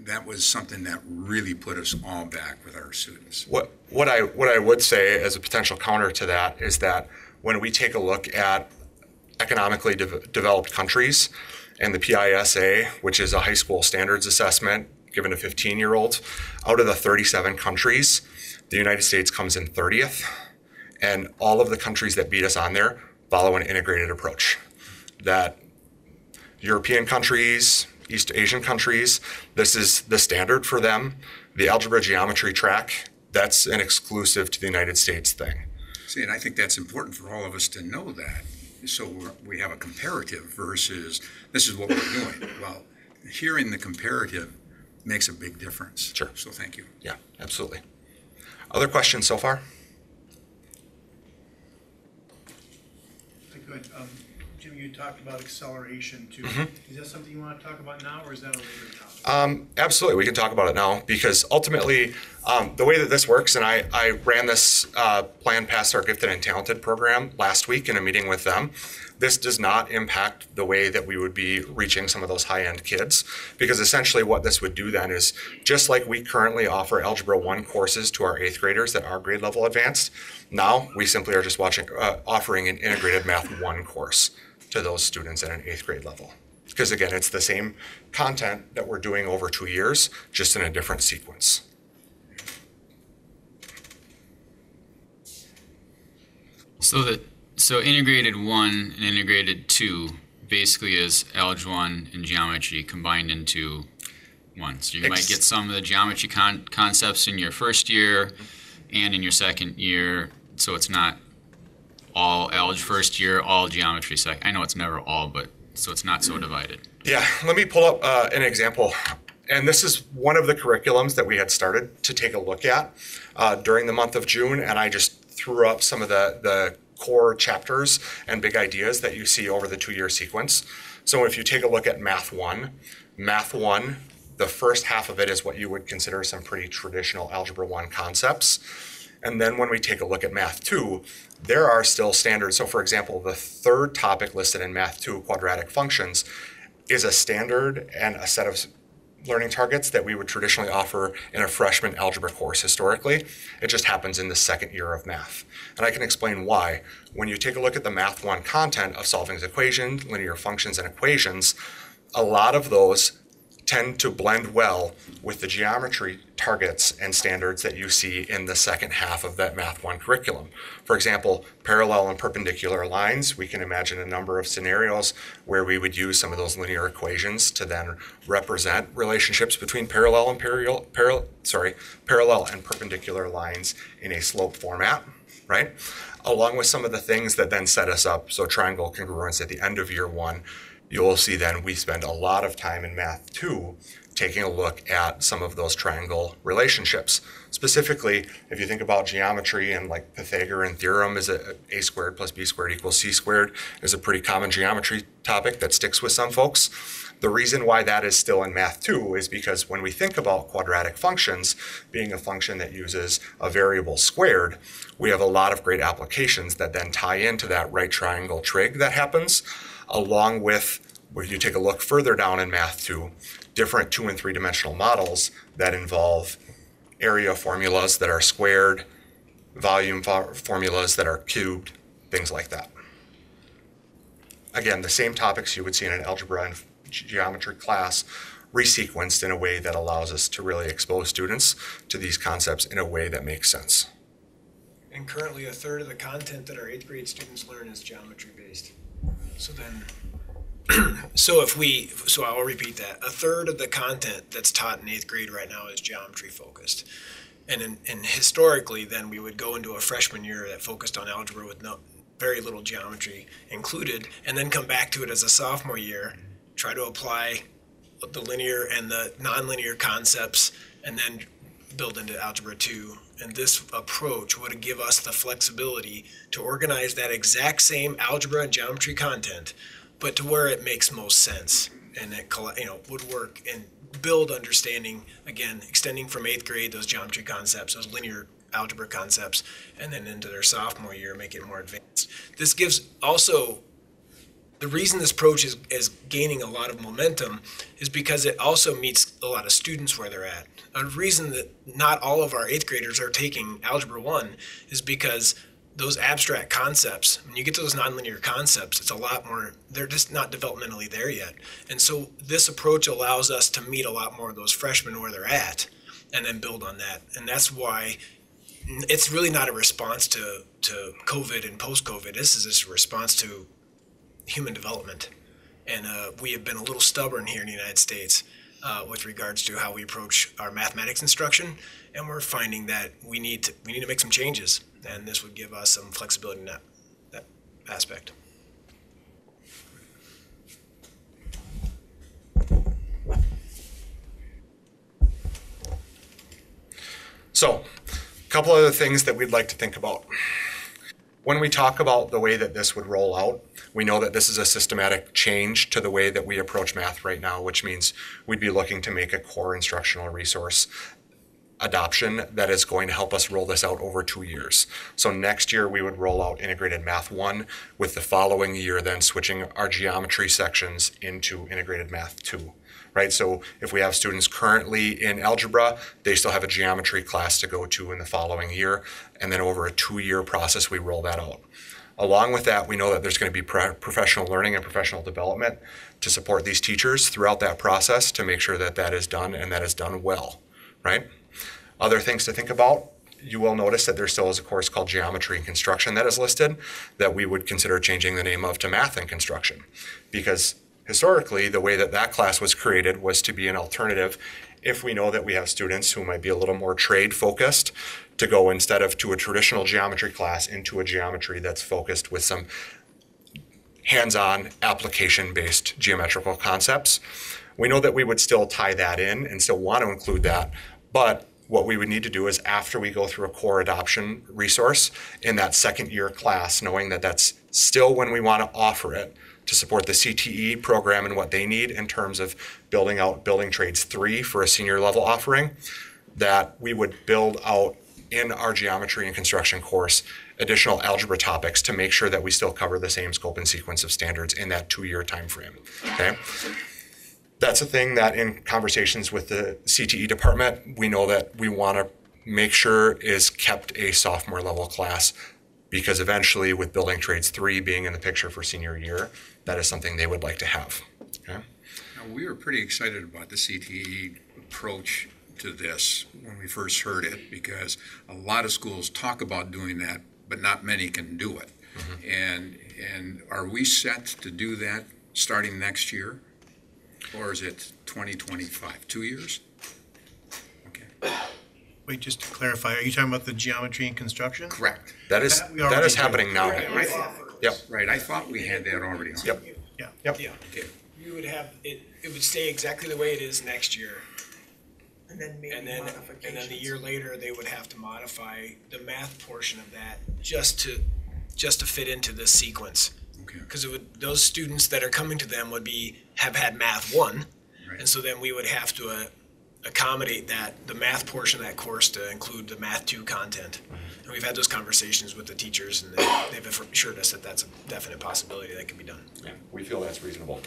that was something that really put us all back with our students. What I would say as a potential counter to that is that when we take a look at economically developed countries, and the PISA, which is a high school standards assessment given to 15-year-olds, out of the 37 countries, the United States comes in 30th, and all of the countries that beat us on there follow an integrated approach. That European countries, East Asian countries, this is the standard for them. The algebra geometry track, that's an exclusive to the United States thing. See, and I think that's important for all of us to know that. So we have a comparative versus this is what we're doing. Well, hearing the comparative makes a big difference. Sure. So thank you. Yeah, absolutely. Other questions so far? Good. Jim, you talked about acceleration too. Is that something you want to talk about now, or is that a later topic? Absolutely, we can talk about it now, because ultimately, the way that this works, and I ran this plan past our Gifted and Talented program last week in a meeting with them. This does not impact the way that we would be reaching some of those high-end kids, because essentially what this would do then is, just like we currently offer Algebra 1 courses to our 8th graders that are grade level advanced, now we simply are just offering an integrated Math 1 course to those students at an 8th grade level. Because again, it's the same content that we're doing over 2 years, just in a different sequence. So integrated 1 and integrated 2 basically is Algebra 1 and geometry combined into one. So you might get some of the geometry concepts in your first year and in your second year. So it's not all algebra first year, all geometry second. I know it's never all, but so it's not so divided. Yeah, let me pull up an example. And this is one of the curriculums that we had started to take a look at during the month of June. And I just threw up some of the core chapters and big ideas that you see over the 2-year sequence. So if you take a look at Math 1, the first half of it is what you would consider some pretty traditional Algebra 1 concepts. And then when we take a look at Math 2, there are still standards. So for example, the third topic listed in Math 2, quadratic functions, is a standard and a set of learning targets that we would traditionally offer in a freshman algebra course historically. It just happens in the second year of math. And I can explain why. When you take a look at the Math 1 content of solving equations, linear functions, and equations, a lot of those tend to blend well with the geometry targets and standards that you see in the second half of that Math 1 curriculum. For example, parallel and perpendicular lines, we can imagine a number of scenarios where we would use some of those linear equations to then represent relationships between parallel and parallel and perpendicular lines in a slope format, right? Along with some of the things that then set us up, so triangle congruence at the end of year 1, you'll see then we spend a lot of time in Math 2 taking a look at some of those triangle relationships. Specifically, if you think about geometry and like Pythagorean theorem, is a squared plus b squared equals c squared is a pretty common geometry topic that sticks with some folks. The reason why that is still in Math 2 is because when we think about quadratic functions being a function that uses a variable squared, we have a lot of great applications that then tie into that right triangle trig that happens, along with, where you take a look further down in Math 2, different 2- and 3-dimensional models that involve area formulas that are squared, volume formulas that are cubed, things like that. Again, the same topics you would see in an algebra and geometry class resequenced in a way that allows us to really expose students to these concepts in a way that makes sense. And currently, a third of the content that our 8th grade students learn is geometry based. So then, so I'll repeat that. A third of the content that's taught in 8th grade right now is geometry focused. And historically, then we would go into a freshman year that focused on algebra with very little geometry included, and then come back to it as a sophomore year, try to apply the linear and the nonlinear concepts, and then build into Algebra 2. And this approach would give us the flexibility to organize that exact same algebra and geometry content, but to where it makes most sense, and it would work and build understanding, again, extending from 8th grade, those geometry concepts, those linear algebra concepts, and then into their sophomore year, make it more advanced. This gives also, the reason this approach is gaining a lot of momentum is because it also meets a lot of students where they're at. A reason that not all of our 8th graders are taking Algebra 1 is because those abstract concepts, when you get to those nonlinear concepts, it's a lot more, they're just not developmentally there yet. And so this approach allows us to meet a lot more of those freshmen where they're at and then build on that. And that's why it's really not a response to COVID and post-COVID. This is just a response to human development. And we have been a little stubborn here in the United States with regards to how we approach our mathematics instruction. And we're finding that we need to make some changes. And this would give us some flexibility in that aspect. So, a couple other things that we'd like to think about. When we talk about the way that this would roll out, we know that this is a systematic change to the way that we approach math right now, which means we'd be looking to make a core instructional resource adoption that is going to help us roll this out over 2 years. So next year we would roll out Integrated Math 1, with the following year then switching our geometry sections into Integrated Math 2. Right, so if we have students currently in algebra, they still have a geometry class to go to in the following year, and then over a 2-year process, we roll that out. Along with that, we know that there's going to be professional learning and professional development to support these teachers throughout that process to make sure that that is done and that is done well, right? Other things to think about, you will notice that there still is a course called Geometry and Construction that is listed that we would consider changing the name of to Math and Construction, because historically, the way that that class was created was to be an alternative if we know that we have students who might be a little more trade focused to go, instead of to a traditional geometry class, into a geometry that's focused with some hands-on application-based geometrical concepts. We know that we would still tie that in and still want to include that, but what we would need to do is, after we go through a core adoption resource in that second year class, knowing that that's still when we want to offer it, to support the CTE program and what they need in terms of building out Building Trades 3 for a senior level offering, that we would build out in our geometry and construction course additional algebra topics to make sure that we still cover the same scope and sequence of standards in that 2-year time frame. Okay? That's a thing that in conversations with the CTE department, we know that we want to make sure is kept a sophomore level class, because eventually with Building Trades 3 being in the picture for senior year, that is something they would like to have. Okay? Now, we were pretty excited about the CTE approach to this when we first heard it, because a lot of schools talk about doing that, but not many can do it. And are we set to do that starting next year? Or is it 2025, 2 years? Okay. Wait, just to clarify, are you talking about the geometry and construction? Correct. That is That we already do. happening now. Yep. Right, I thought we had that already on. Yep. Yeah. Yep. Yeah, you would have, it would stay exactly the way it is next year. And then maybe And then modifications. the year later, they would have to modify the math portion of that just to fit into this sequence. Okay. Because those students that are coming to them have had math 1. Right. And so then we would have to accommodate the math portion of that course to include the math 2 content. And we've had those conversations with the teachers, and they've assured us that that's a definite possibility that can be done. Yeah, we feel that's reasonable.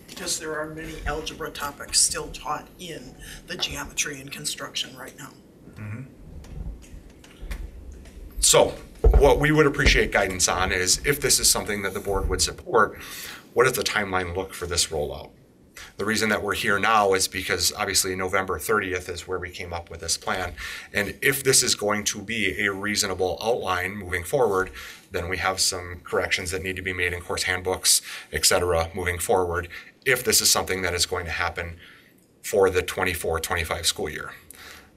Because there are many algebra topics still taught in the geometry and construction right now. So what we would appreciate guidance on is, if this is something that the board would support, what does the timeline look for this rollout? The reason that we're here now is because obviously November 30th is where we came up with this plan. And if this is going to be a reasonable outline moving forward, then we have some corrections that need to be made in course handbooks, et cetera, moving forward, if this is something that is going to happen for the 24-25 school year.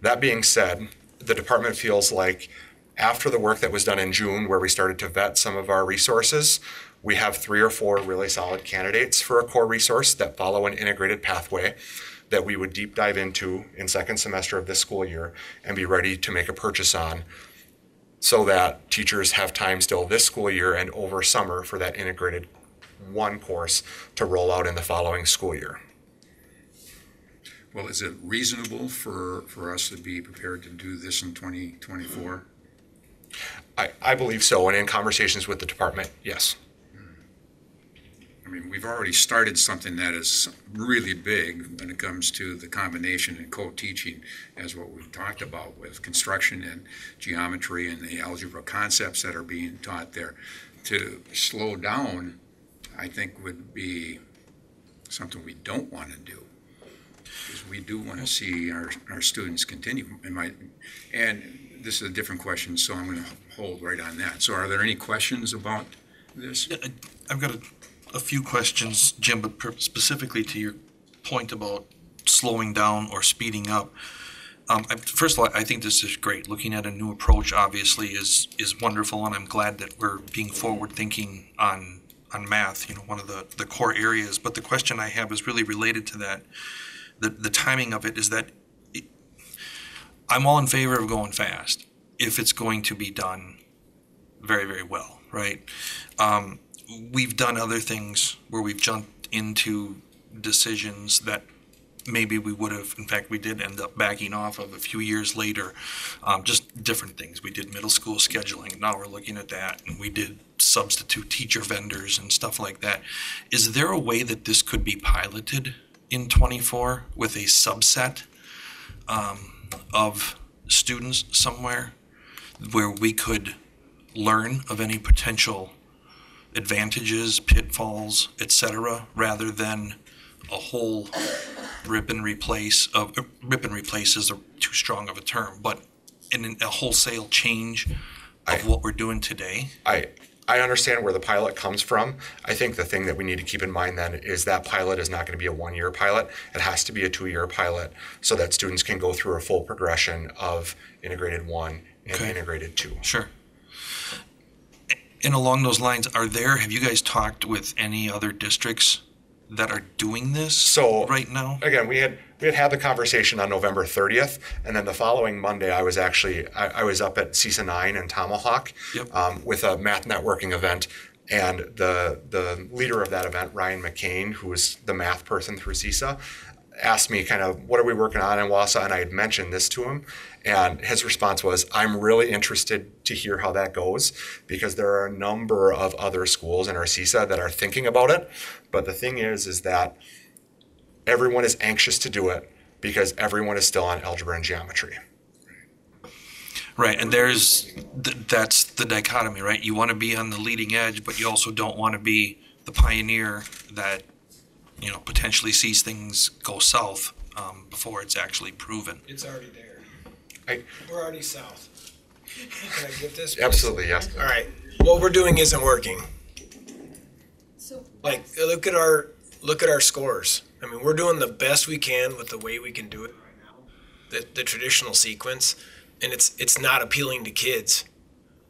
That being said, the department feels like after the work that was done in June, where we started to vet some of our resources, we have 3 or 4 really solid candidates for a core resource that follow an integrated pathway that we would deep dive into in second semester of this school year and be ready to make a purchase on, so that teachers have time still this school year and over summer for that integrated 1 course to roll out in the following school year. Well, is it reasonable for us to be prepared to do this in 2024? I believe so, and in conversations with the department, yes. I mean, we've already started something that is really big when it comes to the combination and co-teaching, as what we've talked about with construction and geometry and the algebra concepts that are being taught there. To slow down, I think, would be something we don't want to do, because we do want to see our students continue. And this is a different question, so I'm going to hold right on that. So are there any questions about this? I've got a few questions, Jim, but specifically to your point about slowing down or speeding up. First of all, I think this is great. Looking at a new approach, obviously, is wonderful, and I'm glad that we're being forward-thinking on math, one of the core areas. But the question I have is really related to that. The timing of it is that I'm all in favor of going fast if it's going to be done very, very well, right? We've done other things where we've jumped into decisions that maybe we would have, in fact, we did end up backing off of a few years later, just different things. We did middle school scheduling, now we're looking at that, and we did substitute teacher vendors and stuff like that. Is there a way that this could be piloted in 24 with a subset of students somewhere where we could learn of any potential advantages, pitfalls, etc., rather than a whole rip and replace is too strong of a term, but in a wholesale change of what we're doing today? I understand where the pilot comes from. I think the thing that we need to keep in mind then is that pilot is not going to be a 1-year pilot. It has to be a 2-year pilot so that students can go through a full progression of integrated 1 and integrated 2. Sure. And along those lines, have you guys talked with any other districts that are doing this right now? Again, we had the conversation on November 30th, and then the following Monday, I was up at CISA 9 in Tomahawk with a math networking event, and the leader of that event, Ryan McCain, who was the math person through CISA, asked me kind of, what are we working on in Wausau? And I had mentioned this to him, and his response was, I'm really interested to hear how that goes, because there are a number of other schools in our CISA that are thinking about it. But the thing is that everyone is anxious to do it because everyone is still on algebra and geometry. Right, and that's the dichotomy, right? You want to be on the leading edge, but you also don't want to be the pioneer that potentially sees things go south before it's actually proven. It's already there. I- We're already south. Can I get this? Absolutely, yes. All right. What we're doing isn't working. Like, look at our scores. I mean, we're doing the best we can with the way we can do it right now. The traditional sequence, and it's not appealing to kids.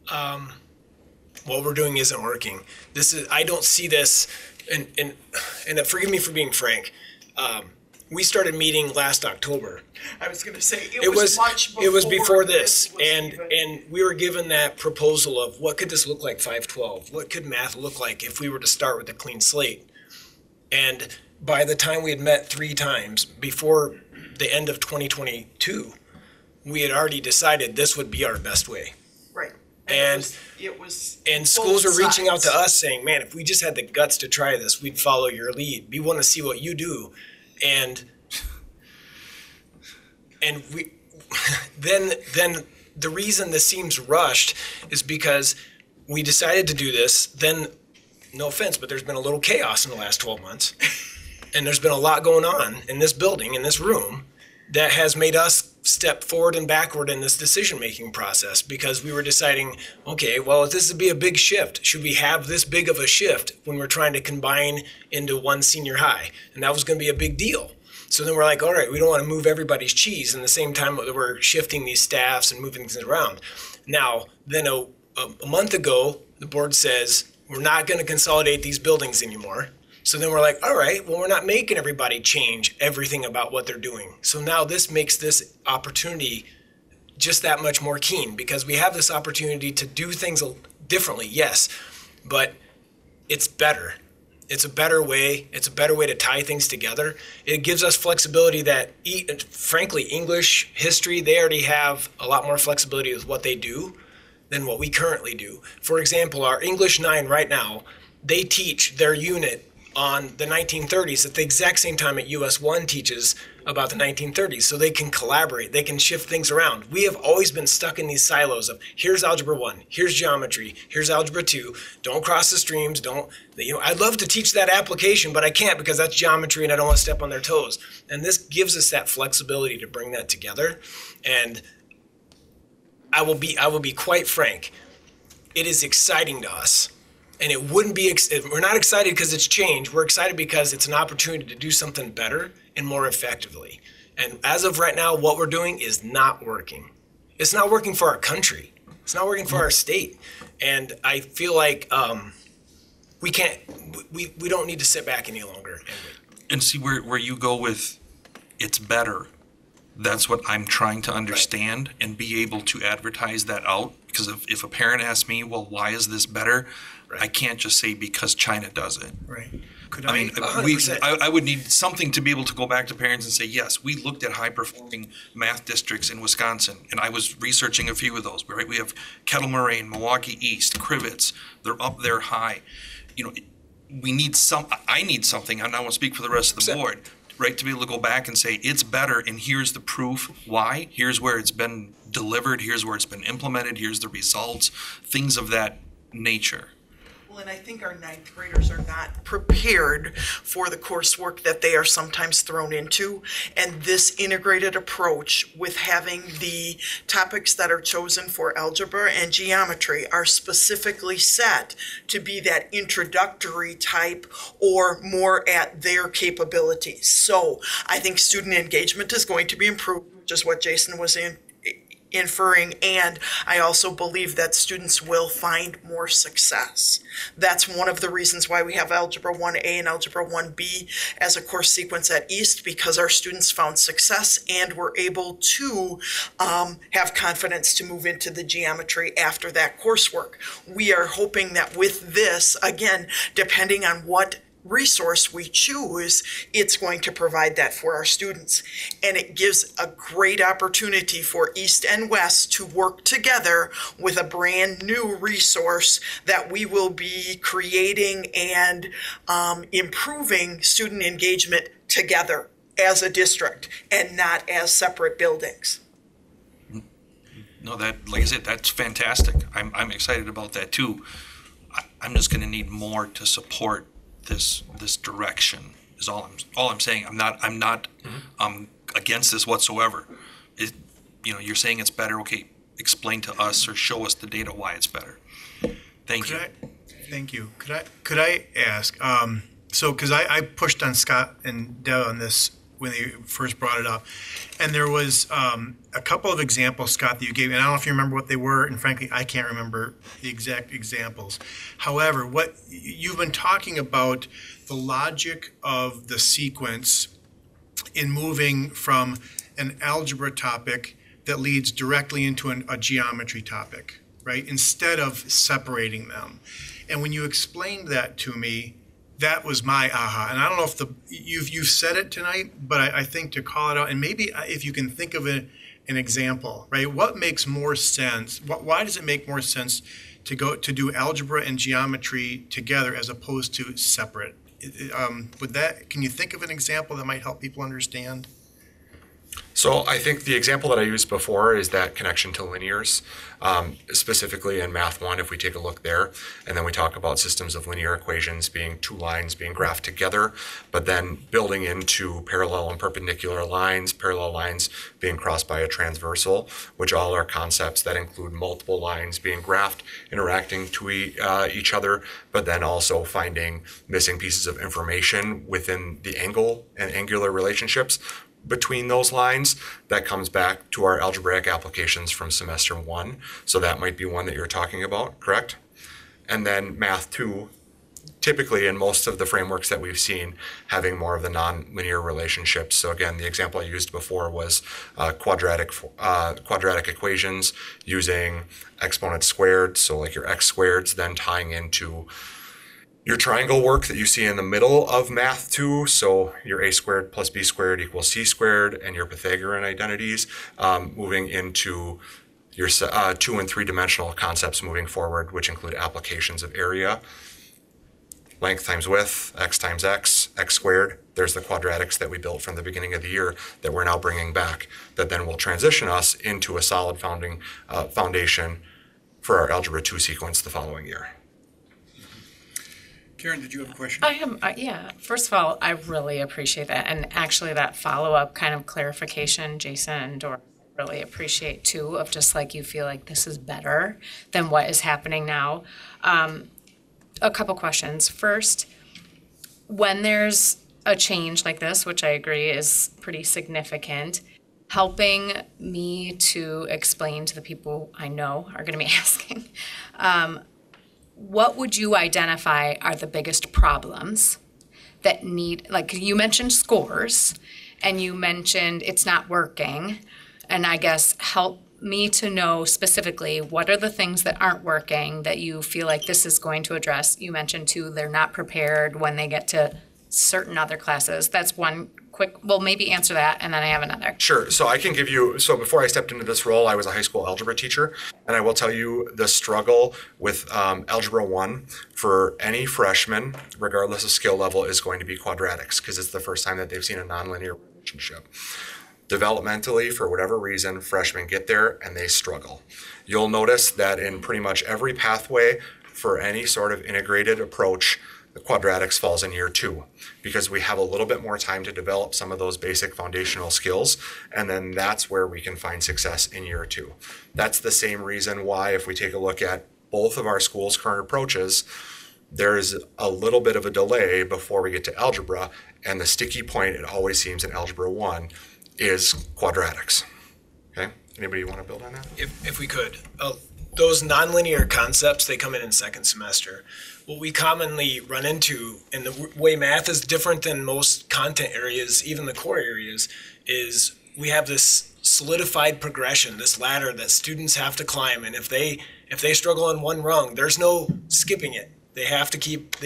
What we're doing isn't working. I don't see this, and forgive me for being frank. We started meeting last October. I was gonna say, it was much before. It was before this, was and even- we were given that proposal of what could this look like 512? What could math look like if we were to start with a clean slate? And by the time we had met 3 times before the end of 2022, we had already decided this would be our best way. Right. And it was and schools are both reaching out to sides. us saying, "Man, if we just had the guts to try this, we'd follow your lead. We want to see what you do." And we then the reason this seems rushed is because we decided to do this. Then, no offense, but there's been a little chaos in the last 12 months, and there's been a lot going on in this building, in this room, that has made us step forward and backward in this decision-making process, because we were deciding, okay, well, if this would be a big shift, should we have this big of a shift when we're trying to combine into one senior high? And that was going to be a big deal. So then we're like, all right, we don't want to move everybody's cheese in the same time that we're shifting these staffs and moving things around. Now, then a month ago, the board says, we're not going to consolidate these buildings anymore. So then we're like, all right, well, we're not making everybody change everything about what they're doing. So now this makes this opportunity just that much more keen, because we have this opportunity to do things differently, yes, but it's better. It's a better way. It's a better way to tie things together. It gives us flexibility that, frankly, English, history, they already have a lot more flexibility with what they do than what we currently do. For example, our English 9 right now, they teach their unit on the 1930s at the exact same time that US 1 teaches about the 1930s, so they can collaborate, they can shift things around. We have always been stuck in these silos of, here's Algebra 1, here's Geometry, here's Algebra 2, don't cross the streams, I'd love to teach that application, but I can't because that's geometry and I don't want to step on their toes. And this gives us that flexibility to bring that together. And I will be quite frank, it is exciting to us. And it wouldn't be, we're not excited because it's change. We're excited because it's an opportunity to do something better and more effectively. And as of right now, what we're doing is not working. It's not working for our country. It's not working for our state. And I feel like we don't need to sit back any longer. And see where you go with it's better. That's what I'm trying to understand and be able to advertise that out. Because if a parent asks me, well, why is this better? Right. I can't just say because China does it. Right. I would need something to be able to go back to parents and say, yes, we looked at high-performing math districts in Wisconsin, and I was researching a few of those. Right, we have Kettle Moraine, Milwaukee East, Crivets. They're up there high. We need I need something. I won't speak for the rest of the board. Right, to be able to go back and say it's better, and here's the proof why. Here's where it's been delivered. Here's where it's been implemented. Here's the results. Things of that nature. Well, and I think our 9th graders are not prepared for the coursework that they are sometimes thrown into. And this integrated approach with having the topics that are chosen for algebra and geometry are specifically set to be that introductory type or more at their capabilities. So I think student engagement is going to be improved, which is what Jason was inferring, and I also believe that students will find more success. That's one of the reasons why we have Algebra 1A and Algebra 1B as a course sequence at East, because our students found success and were able to have confidence to move into the geometry after that coursework. We are hoping that with this, again, depending on what resource we choose, it's going to provide that for our students. And it gives a great opportunity for East and West to work together with a brand new resource that we will be creating and improving student engagement together as a district and not as separate buildings. No, that, like I said, that's fantastic. I'm excited about that too. I'm just going to need more to support this direction is all I'm saying. I'm not against this whatsoever. You're saying it's better. Okay, explain to us or show us the data why it's better. Thank you. Thank you. Could I ask, because I pushed on Scott and Deb on this when they first brought it up, and there was a couple of examples, Scott, that you gave, and I don't know if you remember what they were, and frankly, I can't remember the exact examples. However, what you've been talking about, the logic of the sequence in moving from an algebra topic that leads directly into a geometry topic, right? Instead of separating them. And when you explained that to me, that was my aha. And I don't know if you've said it tonight, but I think to call it out, and maybe if you can think of an example, right? What makes more sense? Why does it make more sense to do algebra and geometry together as opposed to separate? Can you think of an example that might help people understand? So I think the example that I used before is that connection to linears, specifically in Math 1, if we take a look there, and then we talk about systems of linear equations being two lines being graphed together, but then building into parallel and perpendicular lines, parallel lines being crossed by a transversal, which all are concepts that include multiple lines being graphed, interacting to each other, but then also finding missing pieces of information within the angle and angular relationships between those lines. That comes back to our algebraic applications from semester 1. So that might be one that you're talking about, correct? And then Math 2, typically in most of the frameworks that we've seen, having more of the nonlinear relationships. So again, the example I used before was quadratic equations using exponents squared, so like your x squareds, then tying into your triangle work that you see in the middle of Math 2, so your a squared plus b squared equals c squared, and your Pythagorean identities, moving into your 2 and 3 dimensional concepts moving forward, which include applications of area, length times width, x times x squared. There's the quadratics that we built from the beginning of the year that we're now bringing back, that then will transition us into a solid foundation for our Algebra 2 sequence the following year. Karen, did you have a question? I am, yeah. First of all, I really appreciate that. And actually that follow-up kind of clarification, Jason and Dora, really appreciate too, of just like you feel like this is better than what is happening now. A couple questions. First, when there's a change like this, which I agree is pretty significant, helping me to explain to the people I know are going to be asking, what would you identify are the biggest problems that need, like you mentioned scores and you mentioned it's not working, and I guess help me to know specifically what are the things that aren't working that you feel like this is going to address. You mentioned too, they're not prepared when they get to certain other classes. That's one quick, well, maybe answer that, and then I have another. Sure. So I can give you, so before I stepped into this role, I was a high school algebra teacher, and I will tell you the struggle with Algebra 1 for any freshman, regardless of skill level, is going to be quadratics, because it's the first time that they've seen a nonlinear relationship. Developmentally, for whatever reason, freshmen get there and they struggle. You'll notice that in pretty much every pathway for any sort of integrated approach, the quadratics falls in year 2, because we have a little bit more time to develop some of those basic foundational skills, and then that's where we can find success in year 2. That's the same reason why, if we take a look at both of our schools' current approaches, there is a little bit of a delay before we get to algebra, and the sticky point, it always seems in Algebra 1, is quadratics. Okay, anybody want to build on that? If we could. Those nonlinear concepts, they come in second semester. What we commonly run into, and the way math is different than most content areas, even the core areas, is we have this solidified progression, this ladder that students have to climb. And if they struggle on one rung, there's no skipping it. They have to keep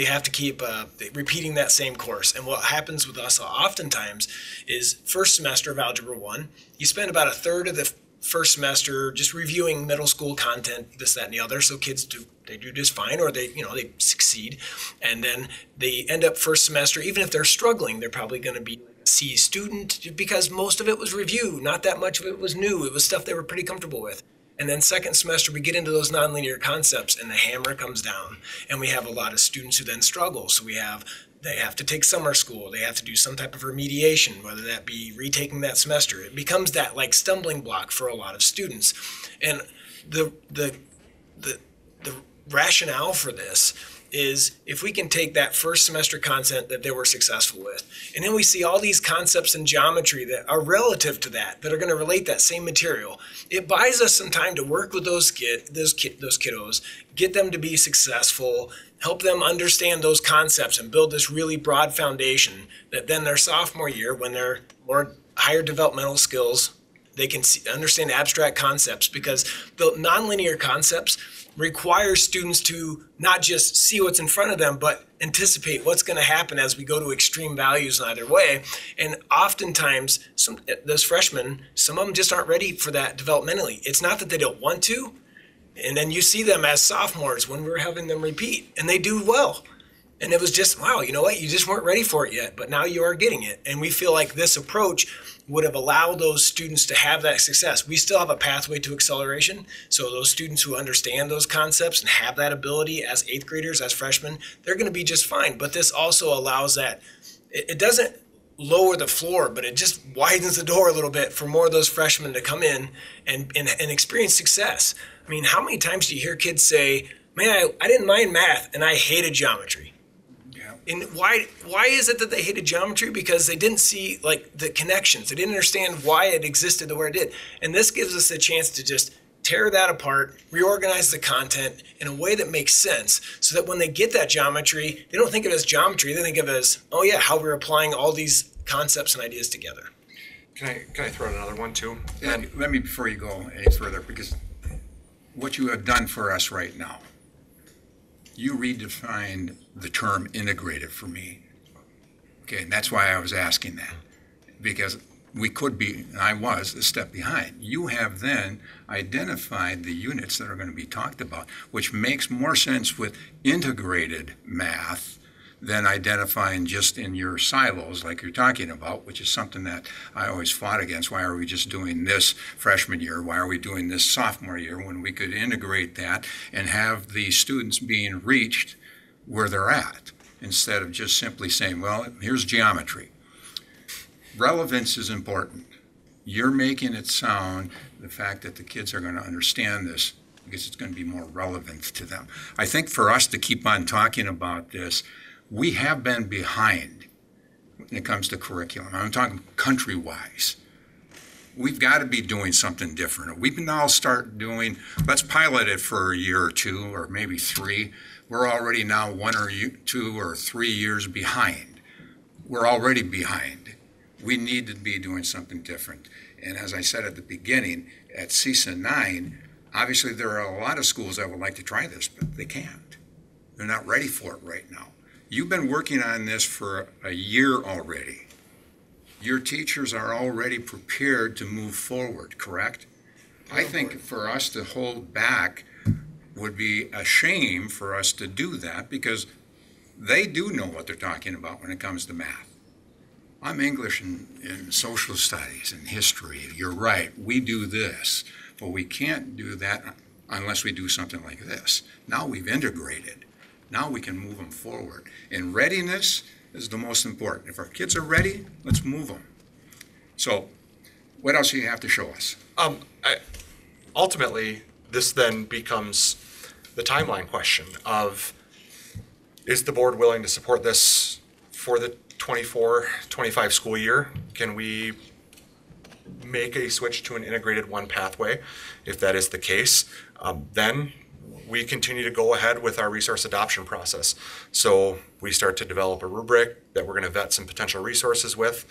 repeating that same course. And what happens with us oftentimes is first semester of Algebra 1, you spend about a third of the first semester just reviewing middle school content, this, that, and the other. So kids do just fine, or they succeed. And then they end up first semester, even if they're struggling, they're probably going to be a C student, because most of it was review. Not that much of it was new. It was stuff they were pretty comfortable with. And then second semester, we get into those nonlinear concepts and the hammer comes down. And we have a lot of students who then struggle. So we have They have to take summer school. They have to do some type of remediation, whether that be retaking that semester. It becomes that like stumbling block for a lot of students. And the rationale for this is if we can take that first semester content that they were successful with, and then we see all these concepts in geometry that are relative to that are going to relate that same material, it buys us some time to work with those kiddos, get them to be successful, help them understand those concepts and build this really broad foundation that then their sophomore year, when they're more higher developmental skills, they can understand abstract concepts, because the nonlinear concepts require students to not just see what's in front of them, but anticipate what's going to happen as we go to extreme values in either way. And oftentimes, those freshmen, some of them just aren't ready for that developmentally. It's not that they don't want to. And then you see them as sophomores when we're having them repeat, and they do well. And it was just, wow, you know what? You just weren't ready for it yet, but now you are getting it. And we feel like this approach would have allowed those students to have that success. We still have a pathway to acceleration. So those students who understand those concepts and have that ability as 8th graders, as freshmen, they're going to be just fine. But this also allows that, it doesn't lower the floor, but it just widens the door a little bit for more of those freshmen to come in and experience success. I mean, how many times do you hear kids say, man, I didn't mind math and I hated geometry? And why is it that they hated geometry? Because they didn't see like the connections. They didn't understand why it existed the way it did. And this gives us a chance to just tear that apart, reorganize the content in a way that makes sense, so that when they get that geometry, they don't think of it as geometry. They think of it as, oh yeah, how we're applying all these concepts and ideas together. Can I throw in another one too? And let me, before you go any further, because what you have done for us right now, you redefined the term integrated for me. Okay, and that's why I was asking that, because we could be, and I was, a step behind. You have then identified the units that are going to be talked about, which makes more sense with integrated math than identifying just in your silos like you're talking about, which is something that I always fought against. Why are we just doing this freshman year? Why are we doing this sophomore year when we could integrate that and have the students being reached where they're at, instead of just simply saying, well, here's geometry. Relevance is important. You're making it sound, the fact that the kids are going to understand this because it's going to be more relevant to them. I think for us to keep on talking about this, we have been behind when it comes to curriculum. I'm talking country-wise. We've got to be doing something different. We can now start doing, let's pilot it for a year or two or maybe 3. We're already now 1 or 2 or 3 years behind. We're already behind. We need to be doing something different. And as I said at the beginning, at CISA 9, obviously there are a lot of schools that would like to try this, but they can't. They're not ready for it right now. You've been working on this for a year already. Your teachers are already prepared to move forward, correct? I think for us to hold back would be a shame for us to do that, because they do know what they're talking about when it comes to math. I'm English and social studies and history. You're right, we do this, but we can't do that unless we do something like this. Now we've integrated. Now we can move them forward. And readiness is the most important. If our kids are ready, let's move them. So what else do you have to show us? Ultimately, this then becomes the timeline question of, is the board willing to support this for the 24-25 school year? Can we make a switch to an integrated one pathway? If that is the case, then we continue to go ahead with our resource adoption process. So we start to develop a rubric that we're going to vet some potential resources with.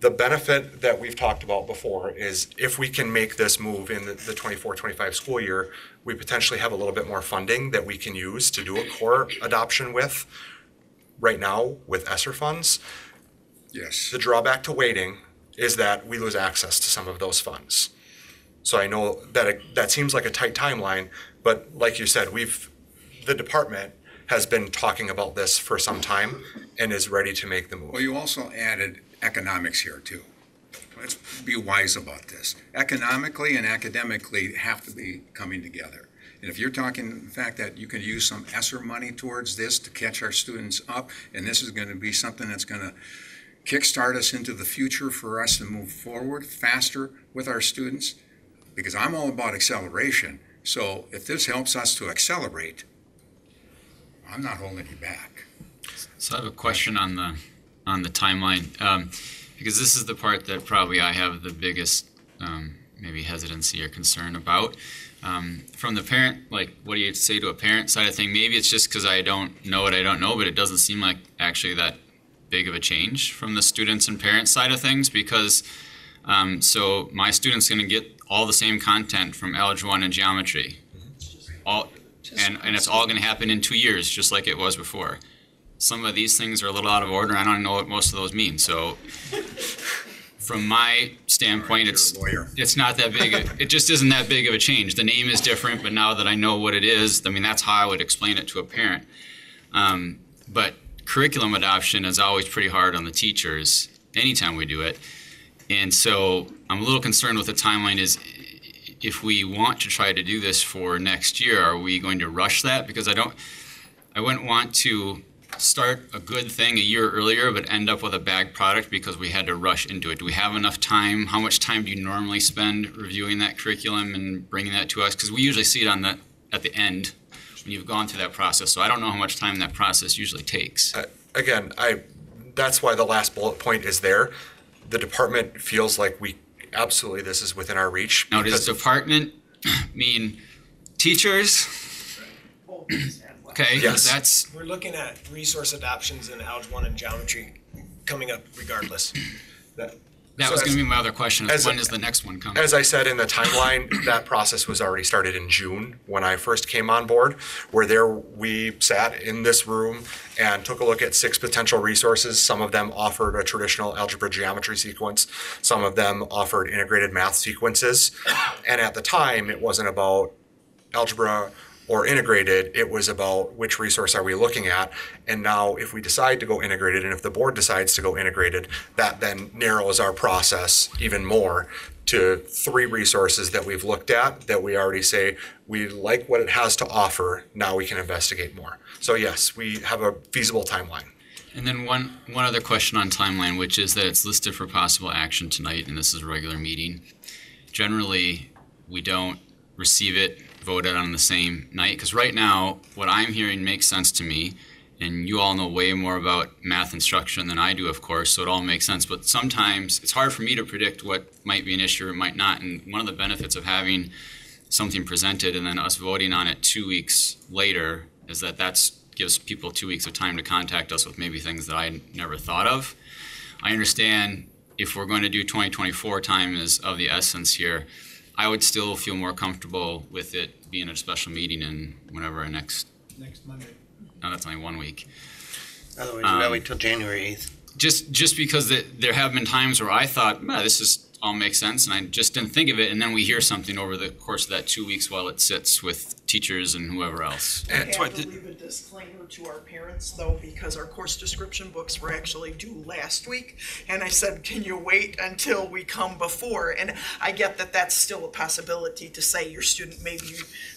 The benefit that we've talked about before is if we can make this move in the 24-25 school year, we potentially have a little bit more funding that we can use to do a core adoption with. Right now, with ESSER funds, yes, the drawback to waiting is that we lose access to some of those funds. So I know that that seems like a tight timeline, but like you said, the department has been talking about this for some time and is ready to make the move. Well, you also added economics here too. Let's be wise about this. Economically and academically have to be coming together. And if you're talking the fact that you could use some ESSER money towards this to catch our students up, and this is going to be something that's going to kickstart us into the future for us to move forward faster with our students, because I'm all about acceleration. So if this helps us to accelerate, I'm not holding you back. So I have a question on the timeline, because this is the part that probably I have the biggest maybe hesitancy or concern about. From the parent, like, what do you say to a parent side of thing? Maybe it's just because I don't know what I don't know, but it doesn't seem like actually that big of a change from the students and parents side of things, because so my student's going to get all the same content from Algebra 1 and Geometry, and it's all going to happen in 2 years, just like it was before. Some of these things are a little out of order. I don't know what most of those mean. So from my standpoint, it's not that big. It just isn't that big of a change. The name is different, but now that I know what it is, I mean, that's how I would explain it to a parent. But curriculum adoption is always pretty hard on the teachers anytime we do it. And so I'm a little concerned with the timeline is, if we want to try to do this for next year, are we going to rush that? Because I wouldn't want to start a good thing a year earlier but end up with a bad product because we had to rush into it. Do we have enough time? How much time do you normally spend reviewing that curriculum and bringing that to us? Because we usually see it at the end when you've gone through that process. So I don't know how much time that process usually takes. Again, that's why the last bullet point is there. The department feels like absolutely this is within our reach. Now, does department mean teachers? Okay, yes. We're looking at resource adoptions in Algebra 1 and Geometry coming up regardless. That was going to be my other question. When is the next one coming? As I said in the timeline, that process was already started in June when I first came on board, where we sat in this room and took a look at 6 potential resources. Some of them offered a traditional algebra geometry sequence. Some of them offered integrated math sequences. And at the time, it wasn't about algebra or integrated, it was about which resource are we looking at. And now if we decide to go integrated, and if the board decides to go integrated, that then narrows our process even more to 3 resources that we've looked at that we already say we like what it has to offer. Now we can investigate more. So yes, we have a feasible timeline. And then one other question on timeline, which is that it's listed for possible action tonight, and this is a regular meeting. Generally, we don't receive it, voted on the same night, because right now what I'm hearing makes sense to me, and you all know way more about math instruction than I do, of course, so it all makes sense. But sometimes it's hard for me to predict what might be an issue or might not, and one of the benefits of having something presented and then us voting on it 2 weeks later is that gives people 2 weeks of time to contact us with maybe things that I never thought of. I understand if we're going to do 2024, time is of the essence here. I would still feel more comfortable with it being a special meeting in whenever our next Monday. No, that's only 1 week. Otherwise, we gotta wait till January 8th. Just because there have been times where I thought, this all makes sense, and I just didn't think of it, and then we hear something over the course of that 2 weeks while it sits with teachers and whoever else. I have to leave a disclaimer to our parents, though, because our course description books were actually due last week, and I said, can you wait until we come before? And I get that that's still a possibility to say your student, maybe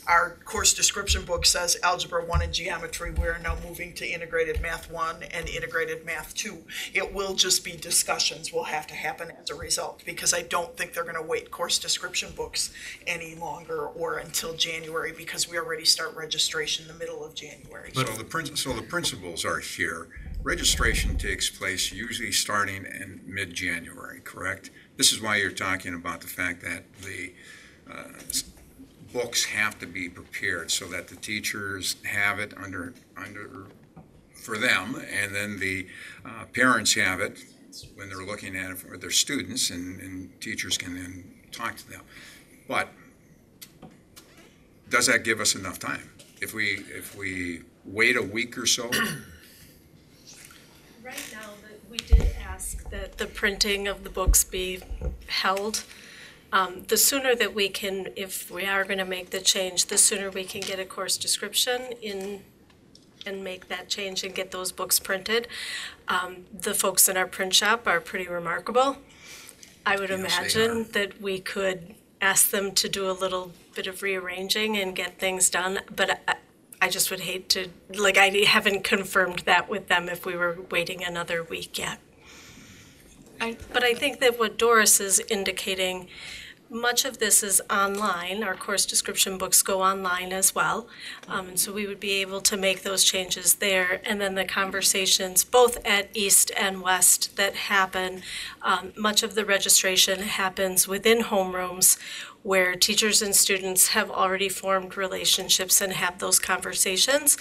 our course description book says Algebra 1 and Geometry, we're now moving to Integrated Math 1 and Integrated Math 2. It will just be discussions will have to happen as a result, because I don't think they're gonna wait course description books any longer or until January, because we already start registration in the middle of January. So the principles are here. Registration takes place usually starting in mid-January, correct? This is why you're talking about the fact that the books have to be prepared so that the teachers have it under for them, and then the parents have it when they're looking at it for their students, and teachers can then talk to them. But does that give us enough time? If we wait a week or so? Right now, we did ask that the printing of the books be held. The sooner that we can, if we are going to make the change, the sooner we can get a course description in and make that change and get those books printed. The folks in our print shop are pretty remarkable. I would imagine that we could ask them to do a little bit of rearranging and get things done, but I just would hate to, like, I haven't confirmed that with them if we were waiting another week yet. But I think that what Doris is indicating, much of this is online. Our course description books go online as well. And so we would be able to make those changes there. And then the conversations, both at East and West, that happen, much of the registration happens within homerooms where teachers and students have already formed relationships and have those conversations.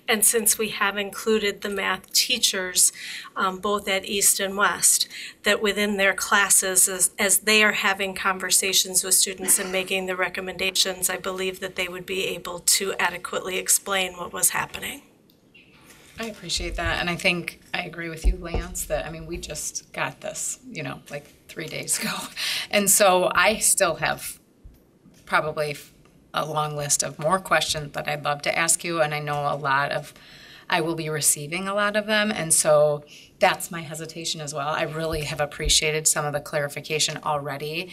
And since we have included the math teachers, both at East and West, that within their classes, as they are having conversations with students and making the recommendations, I believe that they would be able to adequately explain what was happening. I appreciate that, and I think I agree with you, Lance, that, I mean, we just got this, like 3 days ago. And so I still have probably a long list of more questions that I'd love to ask you, and I know I will be receiving a lot of them, and so that's my hesitation as well. I really have appreciated some of the clarification already.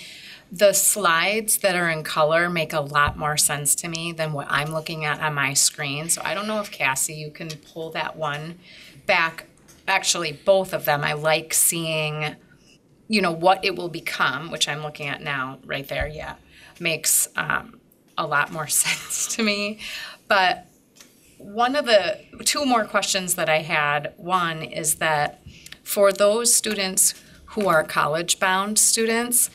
The slides that are in color make a lot more sense to me than what I'm looking at on my screen. So I don't know if Cassie, you can pull that one back. Actually, both of them. I like seeing, what it will become, which I'm looking at now right there. Yeah, makes a lot more sense to me. But one of the two more questions that I had, one is that for those students who are college-bound students,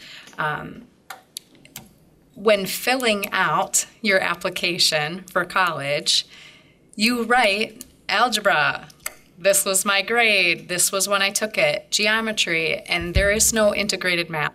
when filling out your application for college, you write algebra, this was my grade, this was when I took it, geometry, and there is no integrated math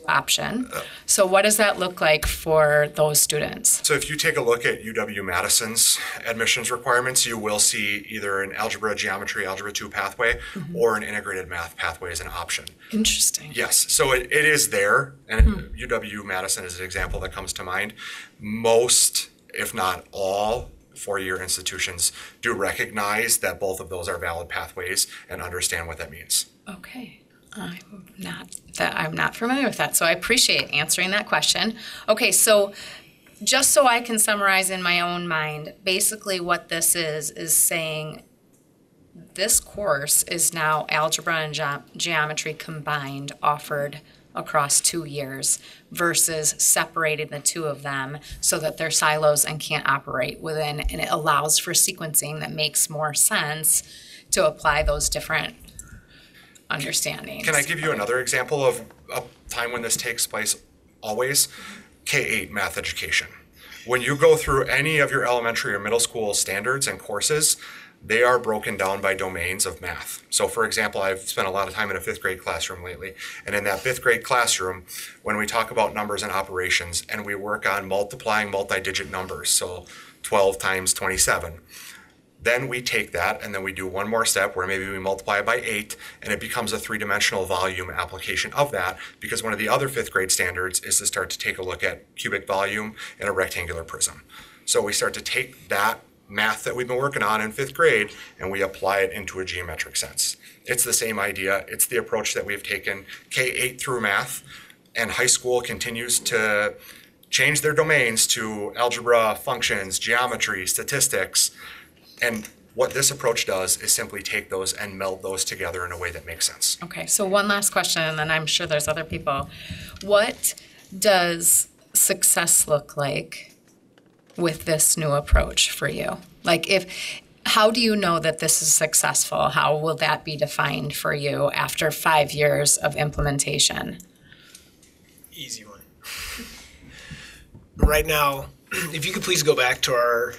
option. So what does that look like for those students? So if you take a look at UW-Madison's admissions requirements, you will see either an algebra, geometry, algebra 2 pathway, or an integrated math pathway as an option. Interesting. Yes, so it is there, and UW-Madison is an example that comes to mind. Most, if not all, four-year institutions do recognize that both of those are valid pathways and understand what that means. Okay. I'm not familiar with that, so I appreciate answering that question. Okay, so just so I can summarize in my own mind, basically what this is saying this course is now algebra and geometry combined, offered across 2 years versus separating the two of them so that they're silos and can't operate within, and it allows for sequencing that makes more sense to apply those different understandings. Can I give you another example of a time when this takes place always? K-8 math education. When you go through any of your elementary or middle school standards and courses, they are broken down by domains of math. So for example, I've spent a lot of time in a 5th grade classroom lately, and in that 5th grade classroom, when we talk about numbers and operations and we work on multiplying multi-digit numbers, so 12 times 27, then we take that and then we do one more step where maybe we multiply it by 8 and it becomes a 3-dimensional volume application of that, because one of the other 5th grade standards is to start to take a look at cubic volume in a rectangular prism. So we start to take that math that we've been working on in 5th grade and we apply it into a geometric sense. It's the same idea. It's the approach that we've taken K-8 through math, and high school continues to change their domains to algebra, functions, geometry, statistics. And what this approach does is simply take those and meld those together in a way that makes sense. Okay, so one last question, and then I'm sure there's other people. What does success look like with this new approach for you? Like, how do you know that this is successful? How will that be defined for you after 5 years of implementation? Easy one. Right now, if you could please go back to our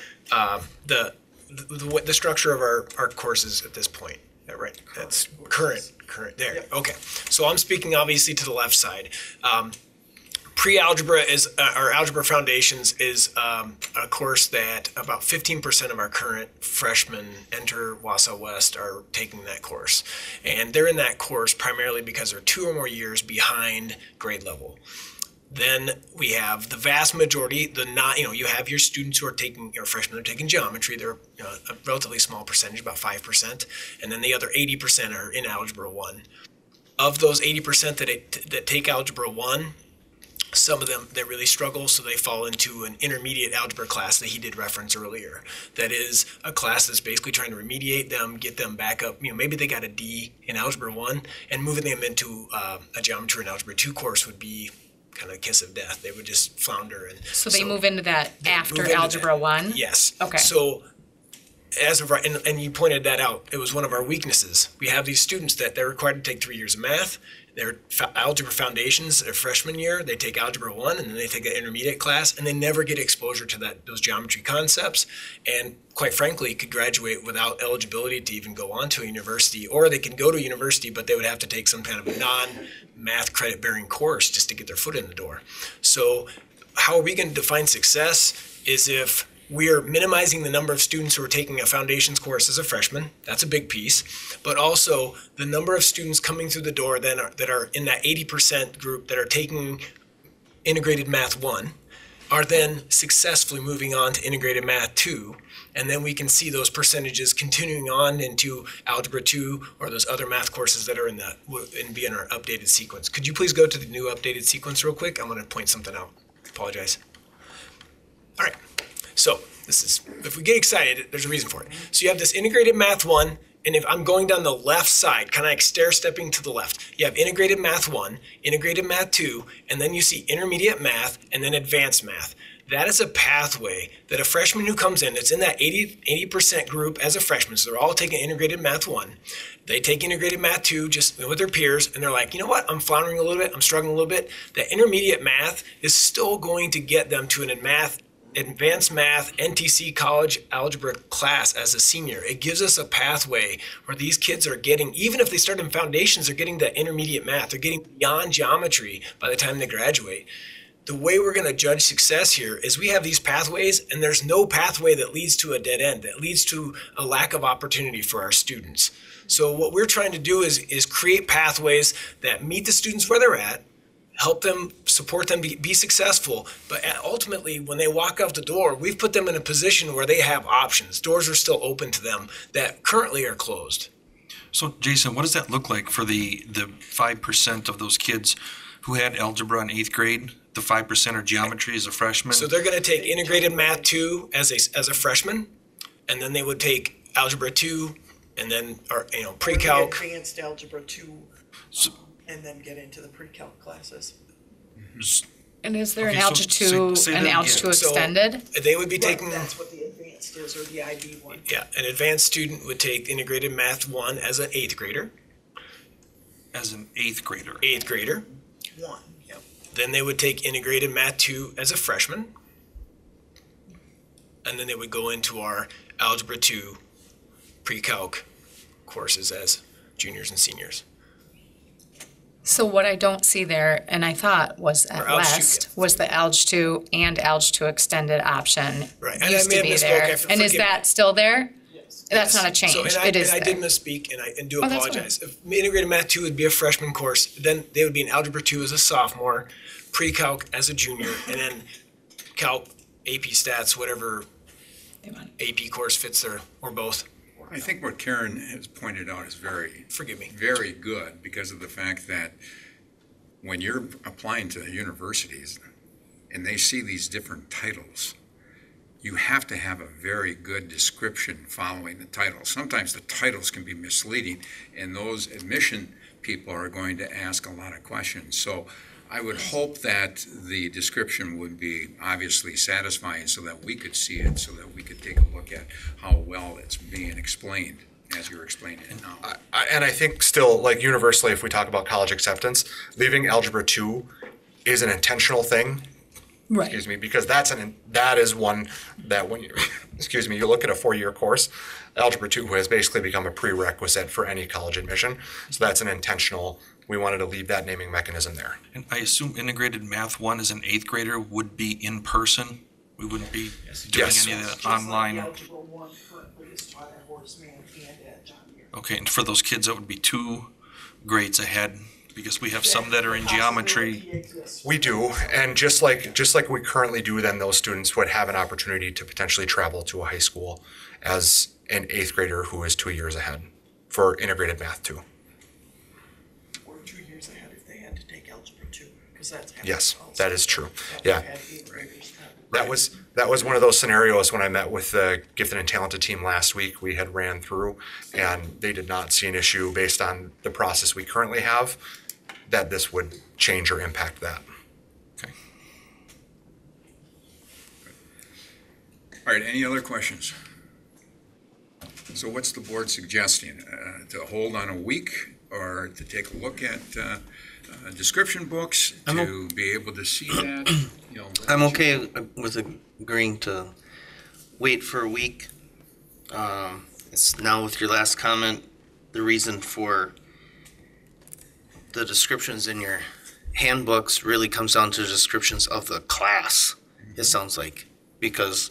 the structure of our courses at this point. Right, that's current there. Yep. Okay, so I'm speaking obviously to the left side. Pre-algebra is our algebra foundations is a course that about 15% of our current freshmen enter Wausau West are taking that course, and they're in that course primarily because they're 2 or more years behind grade level. Then we have the vast majority, you have your students who are taking, your freshmen are taking geometry. They're a relatively small percentage, about 5%, and then the other 80% are in Algebra 1. Of those 80% that take Algebra 1, Some of them, they really struggle, so they fall into an intermediate algebra class that he did reference earlier. That is a class that's basically trying to remediate them, get them back up. Maybe they got a D in Algebra 1, and moving them into a Geometry and Algebra 2 course would be kind of a kiss of death. They would just flounder. And So they move into that after move into Algebra that. 1? Yes. Okay. So as of right, and you pointed that out, it was one of our weaknesses. We have these students that they're required to take 3 years of math. Their algebra foundations, their freshman year, they take Algebra 1 and then they take an intermediate class, and they never get exposure to those geometry concepts. And quite frankly, could graduate without eligibility to even go on to a university, or they can go to university, but they would have to take some kind of non-math credit-bearing course just to get their foot in the door. So how are we going to define success is if we're minimizing the number of students who are taking a foundations course as a freshman. That's a big piece. But also the number of students coming through the door that are in that 80% group that are taking integrated math 1 are then successfully moving on to integrated math 2. And then we can see those percentages continuing on into Algebra 2 or those other math courses that are in our updated sequence. Could you please go to the new updated sequence real quick? I'm going to point something out. Apologize. All right. So if we get excited, there's a reason for it. So you have this integrated math 1, and if I'm going down the left side, kind of like stair-stepping to the left, you have integrated math 1, integrated math 2, and then you see intermediate math, and then advanced math. That is a pathway that a freshman who comes in, it's in that 80% group as a freshman, so they're all taking integrated math 1. They take integrated math 2 just with their peers, and they're like, you know what, I'm floundering a little bit, I'm struggling a little bit. That intermediate math is still going to get them to an advanced math NTC college algebra class as a senior. It gives us a pathway where these kids are getting, even if they start in foundations, they're getting that intermediate math. They're getting beyond geometry by the time they graduate. The way we're going to judge success here is we have these pathways, and there's no pathway that leads to a dead end, that leads to a lack of opportunity for our students. So what we're trying to do is create pathways that meet the students where they're at, help them, support them, be successful. But ultimately, when they walk out the door, we've put them in a position where they have options. Doors are still open to them that currently are closed. So Jason, what does that look like for the 5% of those kids who had algebra in 8th grade? The 5% are geometry as a freshman? So they're going to take integrated math 2 as a freshman, and then they would take algebra 2, and then pre-calc. Advanced algebra 2. And then get into the pre-calc classes. And is there an Algebra 2 and Algebra 2 extended? So they would be taking. That's what the advanced is, or the IB one. Yeah, an advanced student would take integrated math 1 as an 8th grader. As an 8th grader? 8th grader. 1, yep. Then they would take integrated math 2 as a freshman. And then they would go into our algebra 2 pre-calc courses as juniors and seniors. So what I don't see there, and I thought was at West, was the Algebra 2 and Algebra 2 extended option. Right, and used I may to have be misspoke. there. And is that still there? Yes. That's not a change. So, it is I there. did misspeak, and do Oh, that's apologize. If integrated math 2 would be a freshman course, then they would be in algebra 2 as a sophomore, pre-calc as a junior, and then calc, AP stats, whatever AP course fits there, or both. I think what Karen has pointed out is very good, because of the fact that when you're applying to universities and they see these different titles, you have to have a very good description following the title. Sometimes the titles can be misleading, and those admission people are going to ask a lot of questions. So I would hope that the description would be obviously satisfying so that we could see it, so that we could take a look at how well it's being explained as you're explaining it now. And I think still, like universally, if we talk about college acceptance, leaving algebra 2 is an intentional thing. Right. Excuse me, because that is one that when you, excuse me, you look at a 4-year course, algebra 2 has basically become a prerequisite for any college admission. So that's an intentional, we wanted to leave that naming mechanism there. And I assume integrated math 1 as an 8th grader would be in person? We wouldn't be doing any of the online? Algebra 1 currently is taught at Horace Mann and at John Muir. Okay, and for those kids, that would be 2 grades ahead, because we have some that are in geometry. We do, and just like we currently do, then those students would have an opportunity to potentially travel to a high school as an 8th grader who is 2 years ahead for integrated math 2. Or 2 years ahead if they had to take algebra 2. 'Cause that's happened Yes, also. that is true. Yeah. Had eighth graders cut. That was one of those scenarios when I met with the gifted and talented team last week. We had ran through, and they did not see an issue based on the process we currently have that this would change or impact that. Okay. All right, any other questions? So what's the board suggesting? To hold on a week or to take a look at description books to be able to see that? You know, I'm okay with agreeing to wait for a week. It's now with your last comment, the reason for the descriptions in your handbooks really comes down to descriptions of the class, it sounds like, because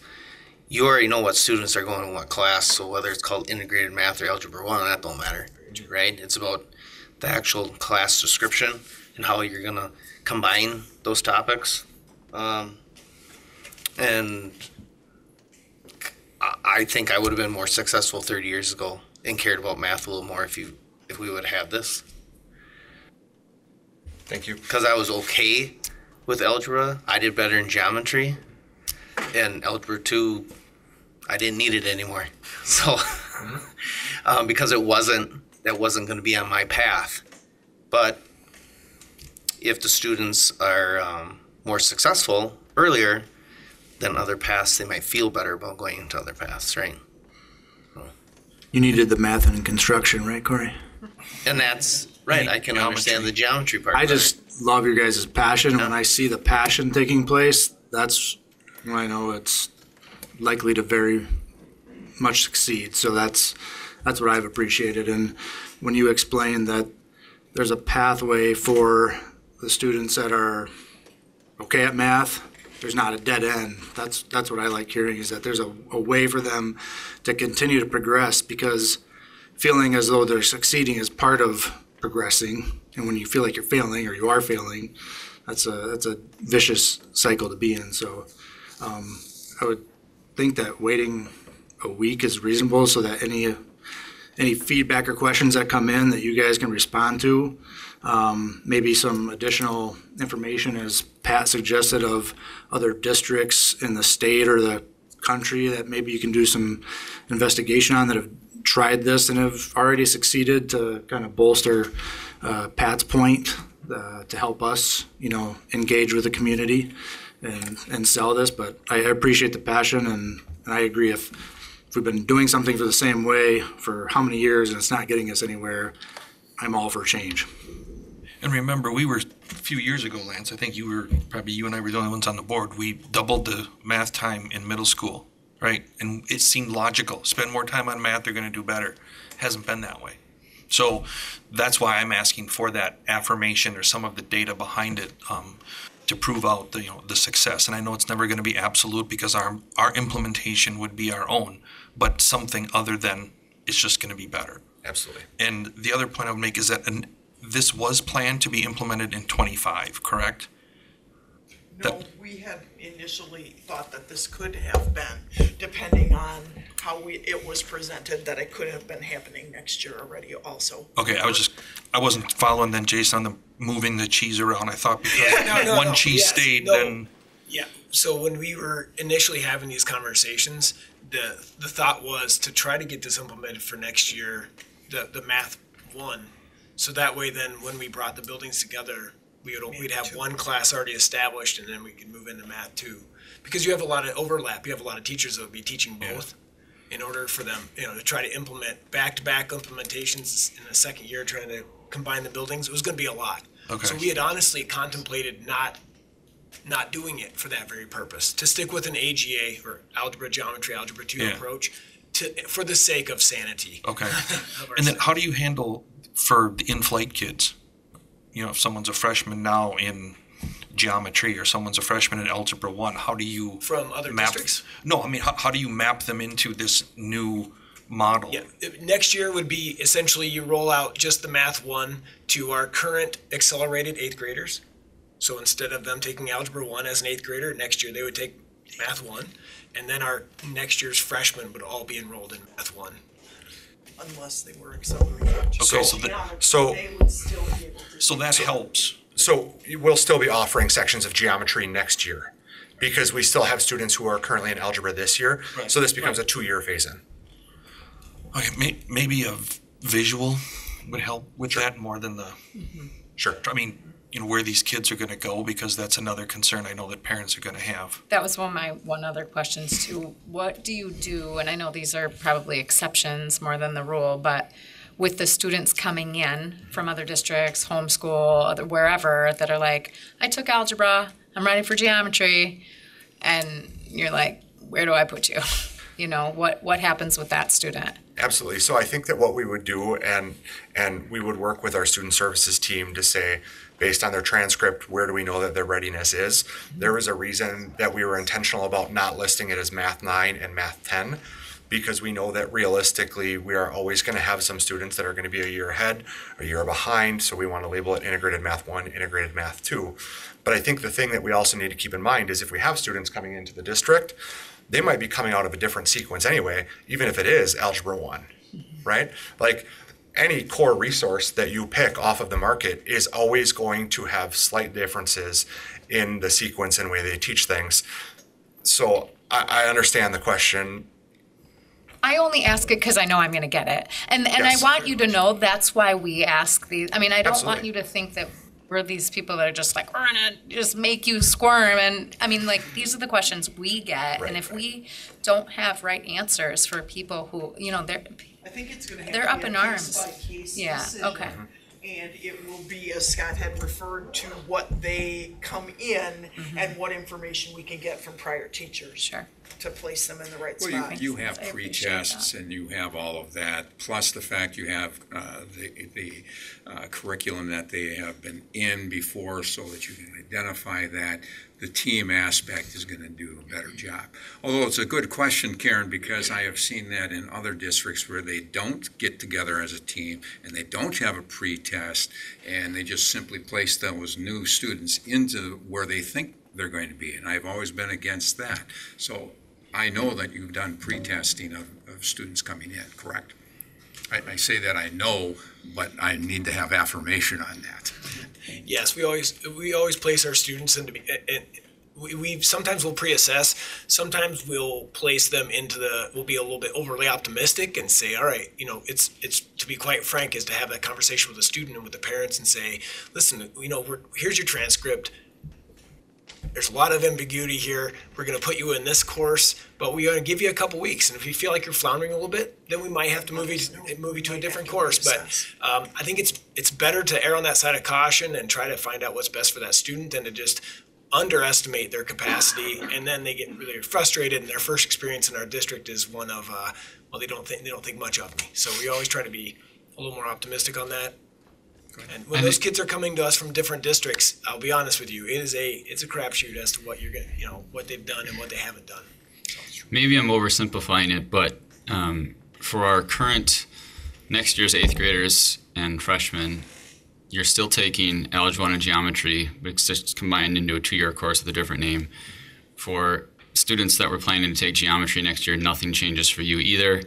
you already know what students are going in what class, so whether it's called integrated math or algebra 1, that don't matter, right? It's about the actual class description and how you're going to combine those topics. And I think I would have been more successful 30 years ago and cared about math a little more if we would have had this. Thank you. Because I was okay with algebra. I did better in geometry. And algebra 2, I didn't need it anymore. So, because that wasn't going to be on my path. But if the students are more successful earlier than other paths, they might feel better about going into other paths, right? You needed the math and construction, right, Corey? And that's right. I can understand the geometry part. I just love your guys' passion. When I see the passion taking place, that's when I know it's likely to very much succeed. So that's what I've appreciated. And when you explain that there's a pathway for the students that are okay at math, there's not a dead end. That's what I like hearing, is that there's a way for them to continue to progress, because feeling as though they're succeeding is part of progressing. And when you feel like you're failing or you are failing, that's a vicious cycle to be in. So I would think that waiting a week is reasonable, so that any feedback or questions that come in that you guys can respond to. Maybe some additional information, as Pat suggested, of other districts in the state or the country that maybe you can do some investigation on that have tried this and have already succeeded, to kind of bolster Pat's point, to help us, engage with the community and sell this. But I appreciate the passion, and I agree, if we've been doing something for the same way for how many years and it's not getting us anywhere, I'm all for change. And remember, we were, a few years ago, Lance, I think you and I were the only ones on the board. We doubled the math time in middle school, right? And it seemed logical. Spend more time on math, they're going to do better. Hasn't been that way. So that's why I'm asking for that affirmation or some of the data behind it, to prove out the success. And I know it's never going to be absolute, because our implementation would be our own, but something other than it's just going to be better. Absolutely. And the other point I would make is that this was planned to be implemented in 25, correct? No, we had initially thought that this could have been, depending on how it was presented, that it could have been happening next year already also. Okay, I wasn't following then, Jason, on the moving the cheese around. I thought because one cheese stayed, then. Yeah, so when we were initially having these conversations, the thought was to try to get this implemented for next year, the math 1. So that way then, when we brought the buildings together, we'd have one class already established, and then we could move into math 2. Because you have a lot of overlap, you have a lot of teachers that would be teaching both. In order for them, to try to implement back-to-back implementations in the second year, trying to combine the buildings, it was going to be a lot. Okay. So we had honestly contemplated not doing it for that very purpose, to stick with an AGA or algebra, geometry, algebra 2 approach, for the sake of sanity. Okay. And then how do you handle for the in-flight kids? If someone's a freshman now in geometry or someone's a freshman in algebra 1, how do you from other districts? No, I mean, how do you map them into this new model? Yeah, next year would be essentially you roll out just the math 1 to our current accelerated 8th graders. So instead of them taking algebra 1 as an 8th grader, next year they would take math 1, and then our next year's freshmen would all be enrolled in math 1. Unless they were accelerated. Okay, They would still be able to. So that helps. So we'll still be offering sections of geometry next year because we still have students who are currently in algebra this year. Right. So this becomes a 2-year phase-in. Okay, maybe a visual would help with that more than the. Sure. I mean, where these kids are going to go, because that's another concern I know that parents are going to have. That was one other questions too. What do you do, and I know these are probably exceptions more than the rule, but with the students coming in from other districts, homeschool, wherever, that are like, I took algebra, I'm ready for geometry, and you're like, where do I put you? What happens with that student? Absolutely. So I think that what we would do, and we would work with our student services team to say, based on their transcript, where do we know that their readiness is? There was a reason that we were intentional about not listing it as Math 9 and Math 10, because we know that realistically, we are always going to have some students that are going to be a year ahead, a year behind, so we want to label it Integrated Math 1, Integrated Math 2. But I think the thing that we also need to keep in mind is if we have students coming into the district, they might be coming out of a different sequence anyway, even if it is Algebra 1, right? Like, any core resource that you pick off of the market is always going to have slight differences in the sequence and way they teach things. So I understand the question. I only ask it because I know I'm going to get it. And Yes. I want you to know that's why we ask these. I mean, I don't want Absolutely. you to think that we're these people that are just like, we're going to just make you squirm. And I mean, like, these are the questions we get. And if we don't have right answers for people who, I think it's going to have they're to up be in a arms. case-by-case Yeah, decision. okay. And it will be, as Scott had referred to, what they come in and what information we can get from prior teachers to place them in the right Well, spot. you have pre-tests and you have all of that, plus the fact you have the curriculum that they have been in before so that you can identify that. The team aspect is going to do a better job. Although it's a good question, Karen, because I have seen that in other districts where they don't get together as a team and they don't have a pre-test and they just simply place those new students into where they think they're going to be. And I've always been against that. So I know that you've done pre-testing of students coming in, correct? I say that I know, but I need to have affirmation on that. Yes, we always place our students into. We sometimes will pre-assess. Sometimes we'll place them into we'll be a little bit overly optimistic and say, all right, it's to be quite frank, is to have that conversation with the student and with the parents and say, listen, here's your transcript. There's a lot of ambiguity here. We're going to put you in this course, but we're going to give you a couple weeks. And if you feel like you're floundering a little bit, then we might have to move you to a different course. But I think it's better to err on that side of caution and try to find out what's best for that student than to just underestimate their capacity, and then they get really frustrated. And their first experience in our district is one of, they don't think much of me. So we always try to be a little more optimistic on that. And when those kids are coming to us from different districts, I'll be honest with you, it's a crapshoot as to what you're getting, what they've done and what they haven't done. Maybe I'm oversimplifying it, but for our current next year's 8th graders and freshmen, you're still taking Algebra 1 and Geometry, but it's just combined into a 2-year course with a different name. For students that were planning to take Geometry next year, nothing changes for you either.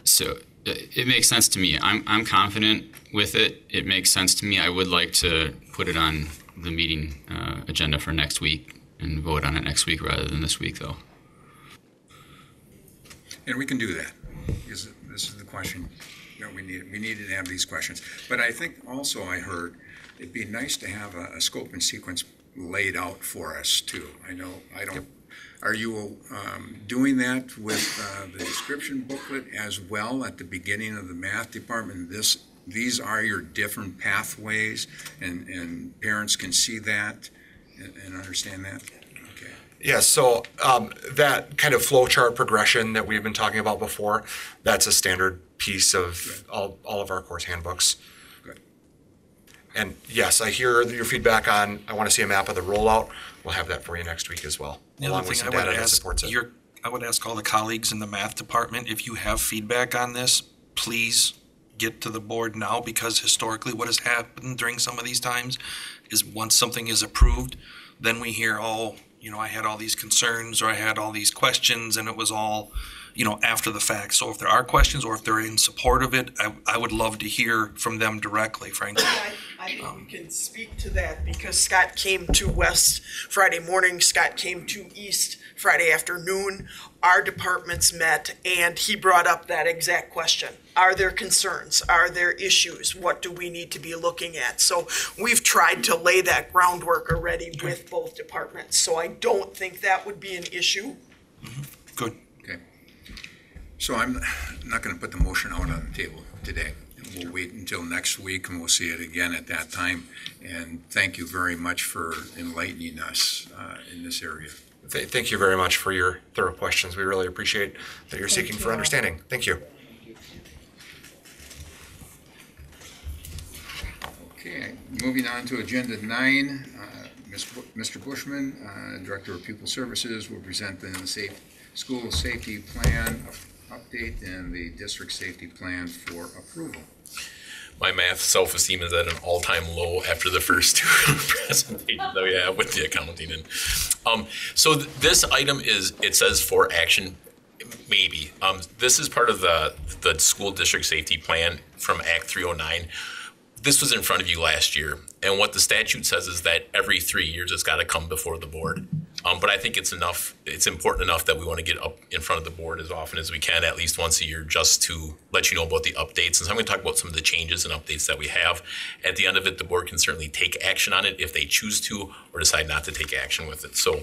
So it makes sense to me. I'm confident with it. It makes sense to me. I would like to put it on the meeting agenda for next week and vote on it next week rather than this week, though. And we can do that, because this is the question that we needed. We needed to have these questions. But I think also I heard it'd be nice to have a scope and sequence laid out for us too. I don't. Are you doing that with the description booklet as well at the beginning of the math department? These are your different pathways, and parents can see that and understand that? Okay. Yeah, so that kind of flow chart progression that we've been talking about before, that's a standard piece of all of our course handbooks. Good. And yes, I hear your feedback on, I want to see a map of the rollout. We'll have that for you next week as well, The along other with thing some data that supports it. I would ask all the colleagues in the math department, if you have feedback on this, please get to the board now, because historically what has happened during some of these times is once something is approved, then we hear, I had all these concerns or I had all these questions, and it was all, after the fact. So if there are questions or if they're in support of it, I would love to hear from them directly, frankly. I think we can speak to that because Scott came to West Friday morning, Scott came to East Friday afternoon. Our departments met and he brought up that exact question. Are there concerns? Are there issues? What do we need to be looking at? So we've tried to lay that groundwork already with both departments. So I don't think that would be an issue. Good. Okay. So I'm not going to put the motion out on the table today. We'll wait until next week and we'll see it again at that time. And thank you very much for enlightening us in this area. Thank you very much for your thorough questions. We really appreciate that you're seeking for understanding. Thank you. Okay, moving on to Agenda 9. Mr. Bushman, Director of Pupil Services, will present the school safety plan update and the district safety plan for approval. My math self-esteem is at an all-time low after the first two presentations that we have with the accounting. And so this item it says for action, maybe. This is part of the school district safety plan from Act 309. This was in front of you last year, and what the statute says is that every 3 years it's got to come before the board. But I think it's important enough that we want to get up in front of the board as often as we can, at least once a year, just to let you know about the updates. And so I'm going to talk about some of the changes and updates that we have. At the end of it, the board can certainly take action on it if they choose to, or decide not to take action with it. So,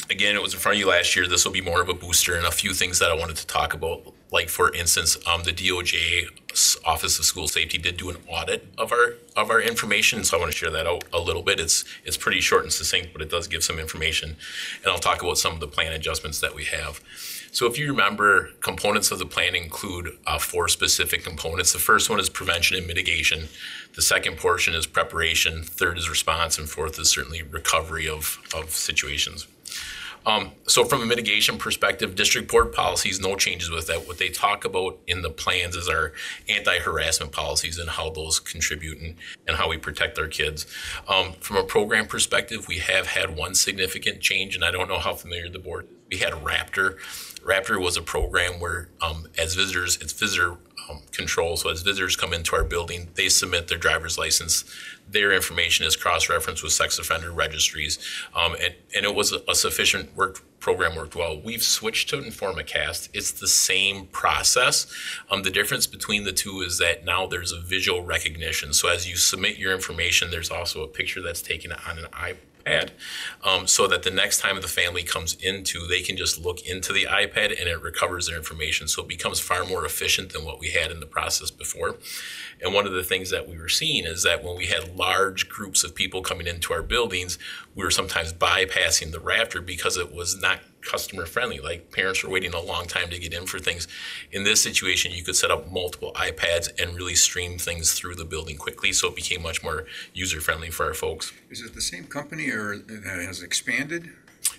again, it was in front of you last year. This will be more of a booster, and a few things that I wanted to talk about. Like, for instance, the DOJ Office of School Safety did do an audit of our information, so I want to share that out a little bit. It's pretty short and succinct, but it does give some information, and I'll talk about some of the plan adjustments that we have. So if you remember, components of the plan include 4 specific components. The first one is prevention and mitigation. The second portion is preparation. Third is response, and fourth is certainly recovery of situations. So from a mitigation perspective, district board policies, no changes with that. What they talk about in the plans is our anti-harassment policies and how those contribute and how we protect our kids. From a program perspective, we have had one significant change, and I don't know how familiar the board is. We had Raptor. Raptor was a program where as visitors, it's visitor control. So as visitors come into our building, they submit their driver's license. Their information is cross-referenced with sex offender registries. And it was a sufficient program worked well. We've switched to InformaCast. It's the same process. The difference between the two is that now there's a visual recognition. So as you submit your information, there's also a picture that's taken on an iPad, so that the next time the family comes into, they can just look into the iPad and it recovers their information. So it becomes far more efficient than what we had in the process before. And one of the things that we were seeing is that when we had large groups of people coming into our buildings, we were sometimes bypassing the Raptor because it was not customer friendly. Like, parents were waiting a long time to get in for things. In this situation, you could set up multiple iPads and really stream things through the building quickly, so it became much more user friendly for our folks. Is it the same company or that has expanded?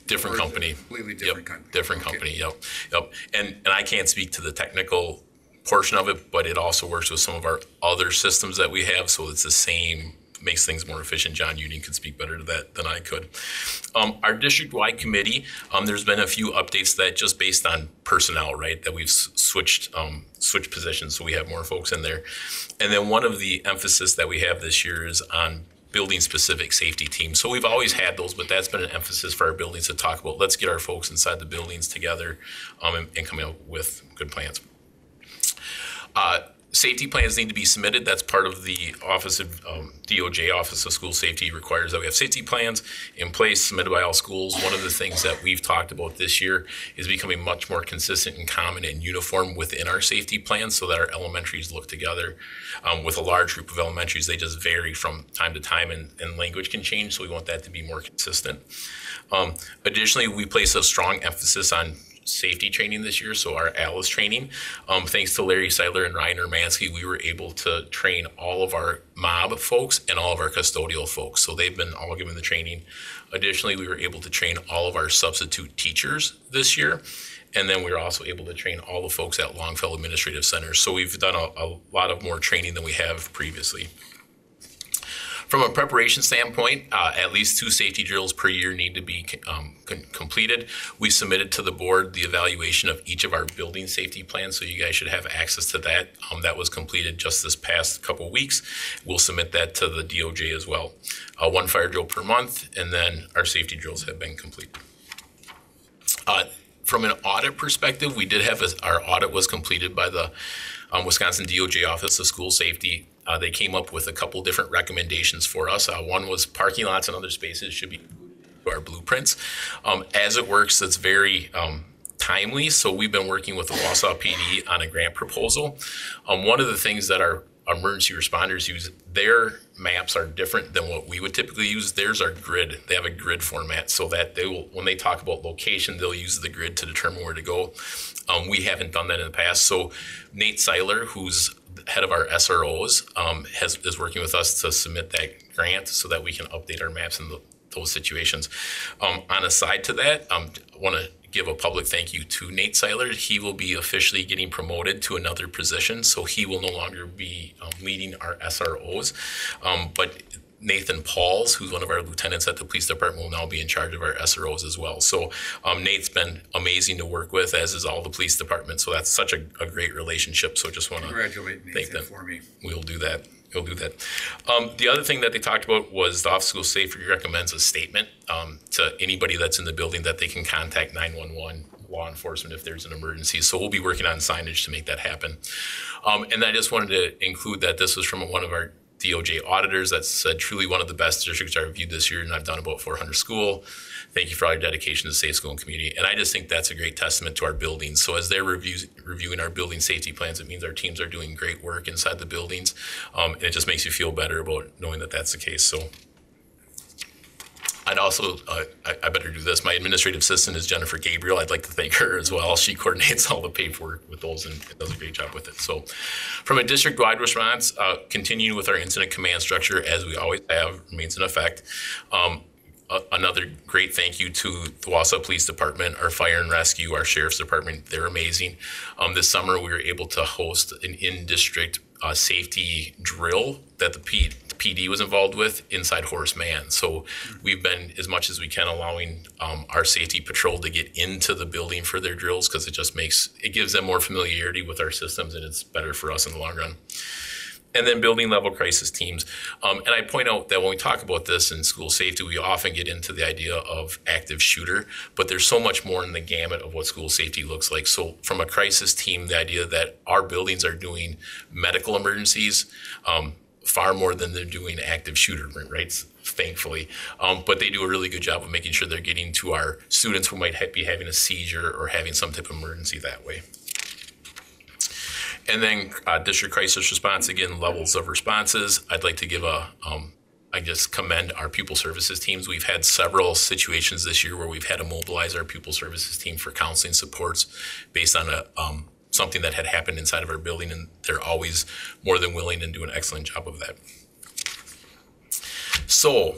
Different company. Completely different company. Different company. Yep. And I can't speak to the technical portion of it, but it also works with some of our other systems that we have, so it's the same, makes things more efficient. John Union could speak better to that than I could. Our district-wide committee, there's been a few updates that just based on personnel, right, that we've switched positions, so we have more folks in there. And then one of the emphasis that we have this year is on building-specific safety teams. So we've always had those, but that's been an emphasis for our buildings to talk about. Let's get our folks inside the buildings together and come out with good plans. Safety plans need to be submitted. That's part of the Office of DOJ, Office of School Safety, requires that we have safety plans in place submitted by all schools. One of the things that we've talked about this year is becoming much more consistent and common and uniform within our safety plans so that our elementaries look together. With a large group of elementaries, they just vary from time to time and language can change, so we want that to be more consistent. Additionally, we place a strong emphasis on safety training this year, so our ALICE training. Thanks to Larry Seidler and Ryan Ermansky, we were able to train all of our mob folks and all of our custodial folks, so they've been all given the training. Additionally, we were able to train all of our substitute teachers this year, and then we were also able to train all the folks at Longfellow Administrative Centers, so we've done a lot of more training than we have previously. From a preparation standpoint, at least 2 safety drills per year need to be completed. We submitted to the board the evaluation of each of our building safety plans, so you guys should have access to that. That was completed just this past couple of weeks. We'll submit that to the DOJ as well. 1 fire drill per month, and then our safety drills have been complete. From an audit perspective, we did have our audit was completed by the Wisconsin DOJ Office of School Safety. They came up with a couple different recommendations for us. One was parking lots and other spaces should be to our blueprints. As it works, it's very timely. So we've been working with the Wausau PD on a grant proposal. One of the things that our emergency responders use, their maps are different than what we would typically use. Theirs are grid. They have a grid format so that they will, when they talk about location, they'll use the grid to determine where to go. We haven't done that in the past. So Nate Seiler, who's head of our SROs, is working with us to submit that grant so that we can update our maps in those situations. On a side to that, I want to give a public thank you to Nate Seiler. He will be officially getting promoted to another position, so he will no longer be leading our SROs. But Nathan Pauls, who's one of our lieutenants at the police department, will now be in charge of our SROs as well. So Nate's been amazing to work with, as is all the police department. So that's such a great relationship. So just want to congratulate thank Nathan them for me. We'll do that. We'll do that. The other thing that they talked about was the Office of School Safety recommends a statement to anybody that's in the building that they can contact 911 law enforcement if there's an emergency. So we'll be working on signage to make that happen. And I just wanted to include that this was from one of our DOJ auditors that said truly one of the best districts I reviewed this year, and I've done about 400 school. Thank you for all your dedication to safe school and community. And I just think that's a great testament to our buildings. So as they're reviewing our building safety plans, it means our teams are doing great work inside the buildings. And it just makes you feel better about knowing that that's the case. So I'd also, I better do this. My administrative assistant is Jennifer Gabriel. I'd like to thank her as well. She coordinates all the paperwork with those and does a great job with it. So from a district-wide response, continuing with our incident command structure as we always have, remains in effect. Another great thank you to the Wausau Police Department, our fire and rescue, our sheriff's department. They're amazing. This summer, we were able to host an in-district safety drill that the PD was involved with inside Horace Mann. So we've been, as much as we can, allowing our safety patrol to get into the building for their drills because it gives them more familiarity with our systems, and it's better for us in the long run. And then building level crisis teams. And I point out that when we talk about this in school safety, we often get into the idea of active shooter, but there's so much more in the gamut of what school safety looks like. So from a crisis team, the idea that our buildings are doing medical emergencies far more than they're doing active shooter, right? Thankfully. But they do a really good job of making sure they're getting to our students who might be having a seizure or having some type of emergency that way. And then district crisis response, again, levels of responses. I'd like to give I just commend our pupil services teams. We've had several situations this year where we've had to mobilize our pupil services team for counseling supports based on something that had happened inside of our building, and they're always more than willing and do an excellent job of that. So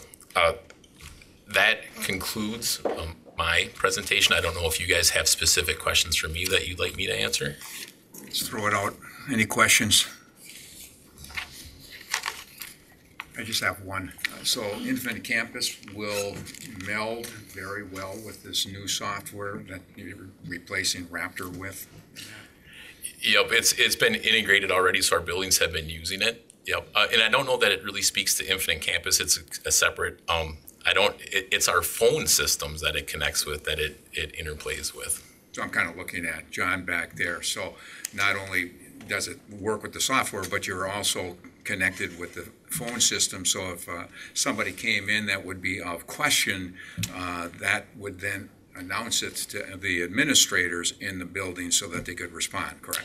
that concludes my presentation. I don't know if you guys have specific questions for me that you'd like me to answer. Let's throw it out. Any questions? I just have one. So Infinite Campus will meld very well with this new software that you're replacing Raptor with. Yep, it's been integrated already, so our buildings have been using it. Yep, and I don't know that it really speaks to Infinite Campus. It's a separate. It's our phone systems that it connects with that it interplays with. So I'm kind of looking at John back there. So not only does it work with the software, but you're also connected with the phone system. So if somebody came in that would be of question, that would then announce it to the administrators in the building so that they could respond, correct?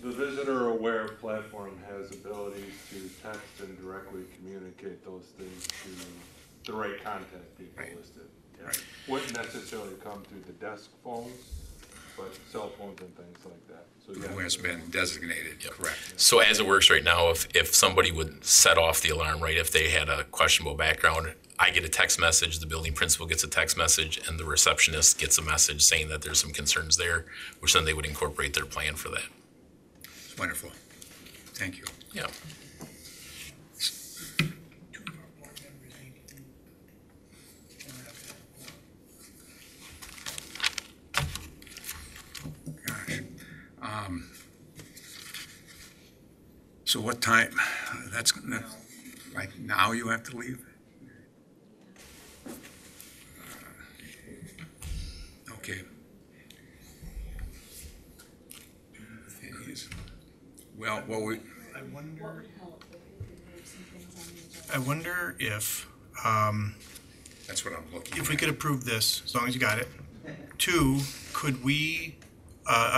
The visitor aware platform has abilities to text and directly communicate those things to the right contact people listed. Yeah. Right. Wouldn't necessarily come through the desk phones, but cell phones and things like that. So who has been designated, correct. So as it works right now, if somebody would set off the alarm, right, if they had a questionable background, I get a text message, the building principal gets a text message, and the receptionist gets a message saying that there's some concerns there, which then they would incorporate their plan for that. Wonderful. Thank you. Yeah. So what time, that's, like now you have to leave? Okay. Well, I wonder if, that's what I'm looking if we could approve this, as long as you got it. 2, could we,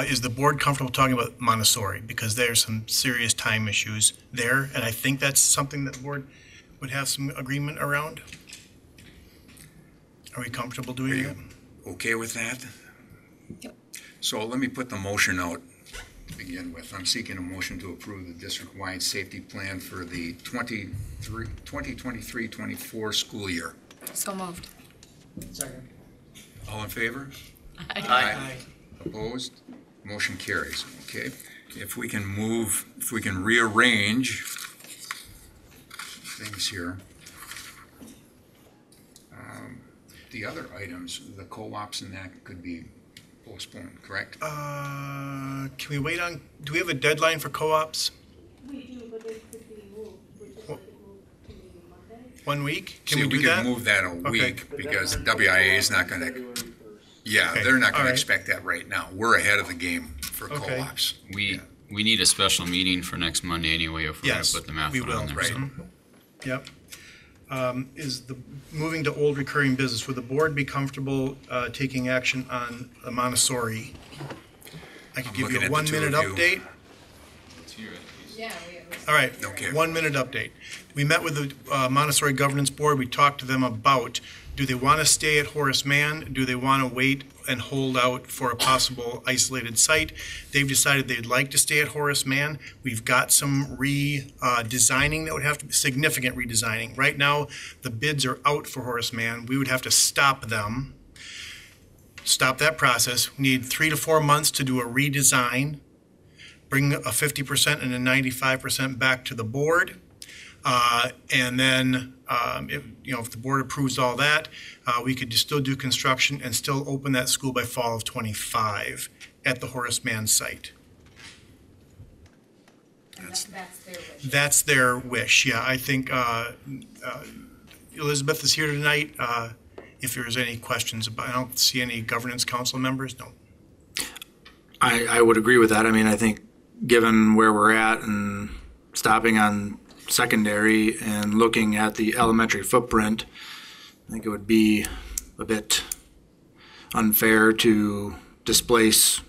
is the board comfortable talking about Montessori? Because there's some serious time issues there, and I think that's something that the board would have some agreement around. Are we comfortable doing that? Okay with that? Yep. So let me put the motion out to begin with. I'm seeking a motion to approve the district-wide safety plan for the 2023-24 school year. So moved. Second. All in favor? Aye. Opposed? Motion carries. Okay. If we can rearrange things here. The other items, the co-ops and that could be postponed, correct? Can we wait on, do we have a deadline for co-ops? We do, but it could be moved. We just let it move to maybe Monday. 1 week? Can See, we do that? could move that a week because the WIA is not going to, Okay, they're not going all to right. expect that right now. We're ahead of the game for Okay. co-ops. We need a special meeting for next Monday anyway if we're going Yes, to put the math we one will. on there. Right. So. Yep. Is the, moving to old recurring business, would the board be comfortable taking action on the Montessori? I could I'm give you looking a at the two 1-minute of you. update. Yeah. All right, Okay. 1-minute update. We met with the Montessori Governance Board. We talked to them about, do they want to stay at Horace Mann? Do they want to wait and hold out for a possible isolated site? They've decided they'd like to stay at Horace Mann. We've got some redesigning that would have to be significant redesigning. Right now, the bids are out for Horace Mann. We would have to stop them, stop that process. We need 3 to 4 months to do a redesign, bring a 50% and a 95% back to the board. And then, if the board approves all that, we could still do construction and still open that school by fall of '25 at the Horace Mann site. That's their wish. That's their wish, yeah. I think Elizabeth is here tonight. If there's any questions about, I don't see any governance council members, no. I would agree with that. I mean, I think given where we're at and stopping on secondary and looking at the elementary footprint, I think it would be a bit unfair to displace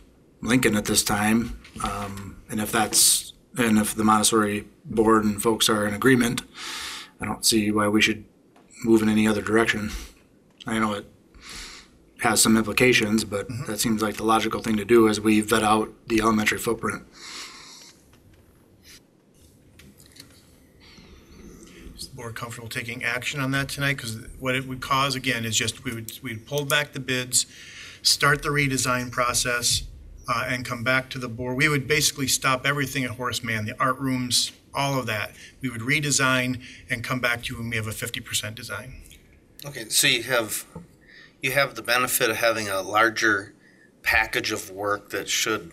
Lincoln at this time. And if the Montessori board and folks are in agreement, I don't see why we should move in any other direction. I know it has some implications, but that seems like the logical thing to do as we vet out the elementary footprint. Is the board comfortable taking action on that tonight? Because what it would cause, again, is just we'd pull back the bids, start the redesign process, and come back to the board. We would basically stop everything at Horace Mann, the art rooms, all of that. We would redesign and come back to you when we have a 50% design. Okay, so you have the benefit of having a larger package of work that should,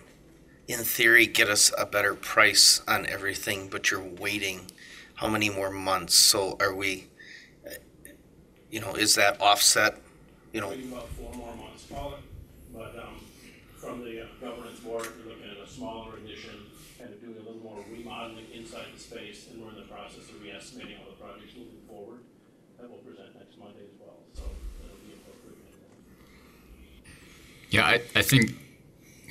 in theory, get us a better price on everything, but you're waiting how many more months? So are we, is that offset, Waiting about 4 more months, call it, but from the governance board, we're looking at a smaller addition and doing a little more remodeling inside the space, and we're in the process of re-estimating all the projects moving forward. That will present next Monday as well, so it'll be appropriate. Yeah, I think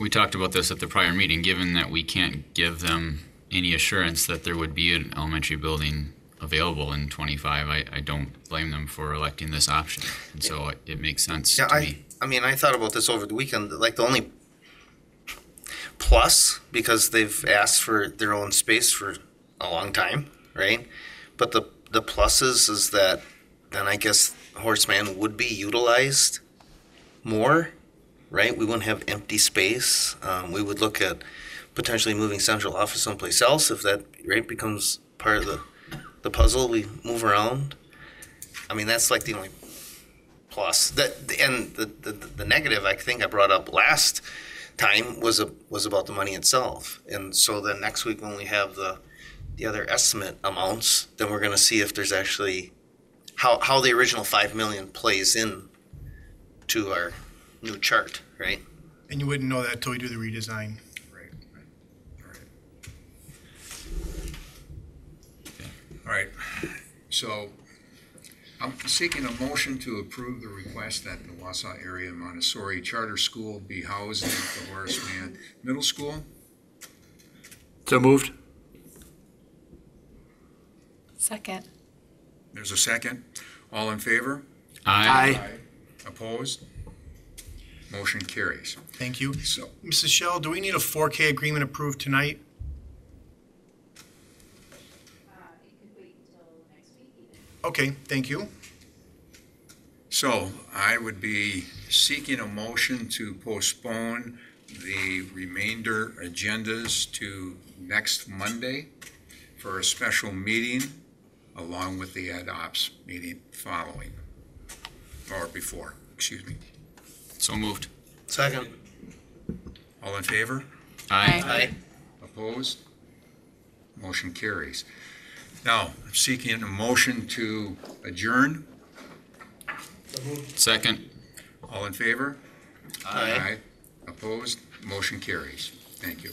we talked about this at the prior meeting, given that we can't give them any assurance that there would be an elementary building available in 25, I don't blame them for electing this option. And so it makes sense to me. I thought about this over the weekend, like the only plus, because they've asked for their own space for a long time, right? But the pluses is that then I guess Horace Mann would be utilized more, right? We wouldn't have empty space. We would look at potentially moving central office someplace else if that becomes part of the puzzle. We move around. I mean, that's like the only plus. And the negative I think I brought up last time was about the money itself. And so then next week when we have the the other estimate amounts, then we're gonna see if there's actually, how the original 5 million plays in to our new chart, right? And you wouldn't know that until we do the redesign. All right, so I'm seeking a motion to approve the request that the Wausau Area Montessori Charter School be housed at the Horace Mann Middle School. So moved. Second. There's a second. All in favor? Aye. Opposed? Motion carries. Thank you. So, Mrs. Shell, do we need a 4K agreement approved tonight? Okay, thank you. so I would be seeking a motion to postpone the remainder agendas to next Monday for a special meeting along with the ad ops meeting following, or before, excuse me. So moved. Second. All in favor? Aye. Opposed? Motion carries. Now, I'm seeking a motion to adjourn. Second. All in favor? Aye. Opposed? Motion carries. Thank you.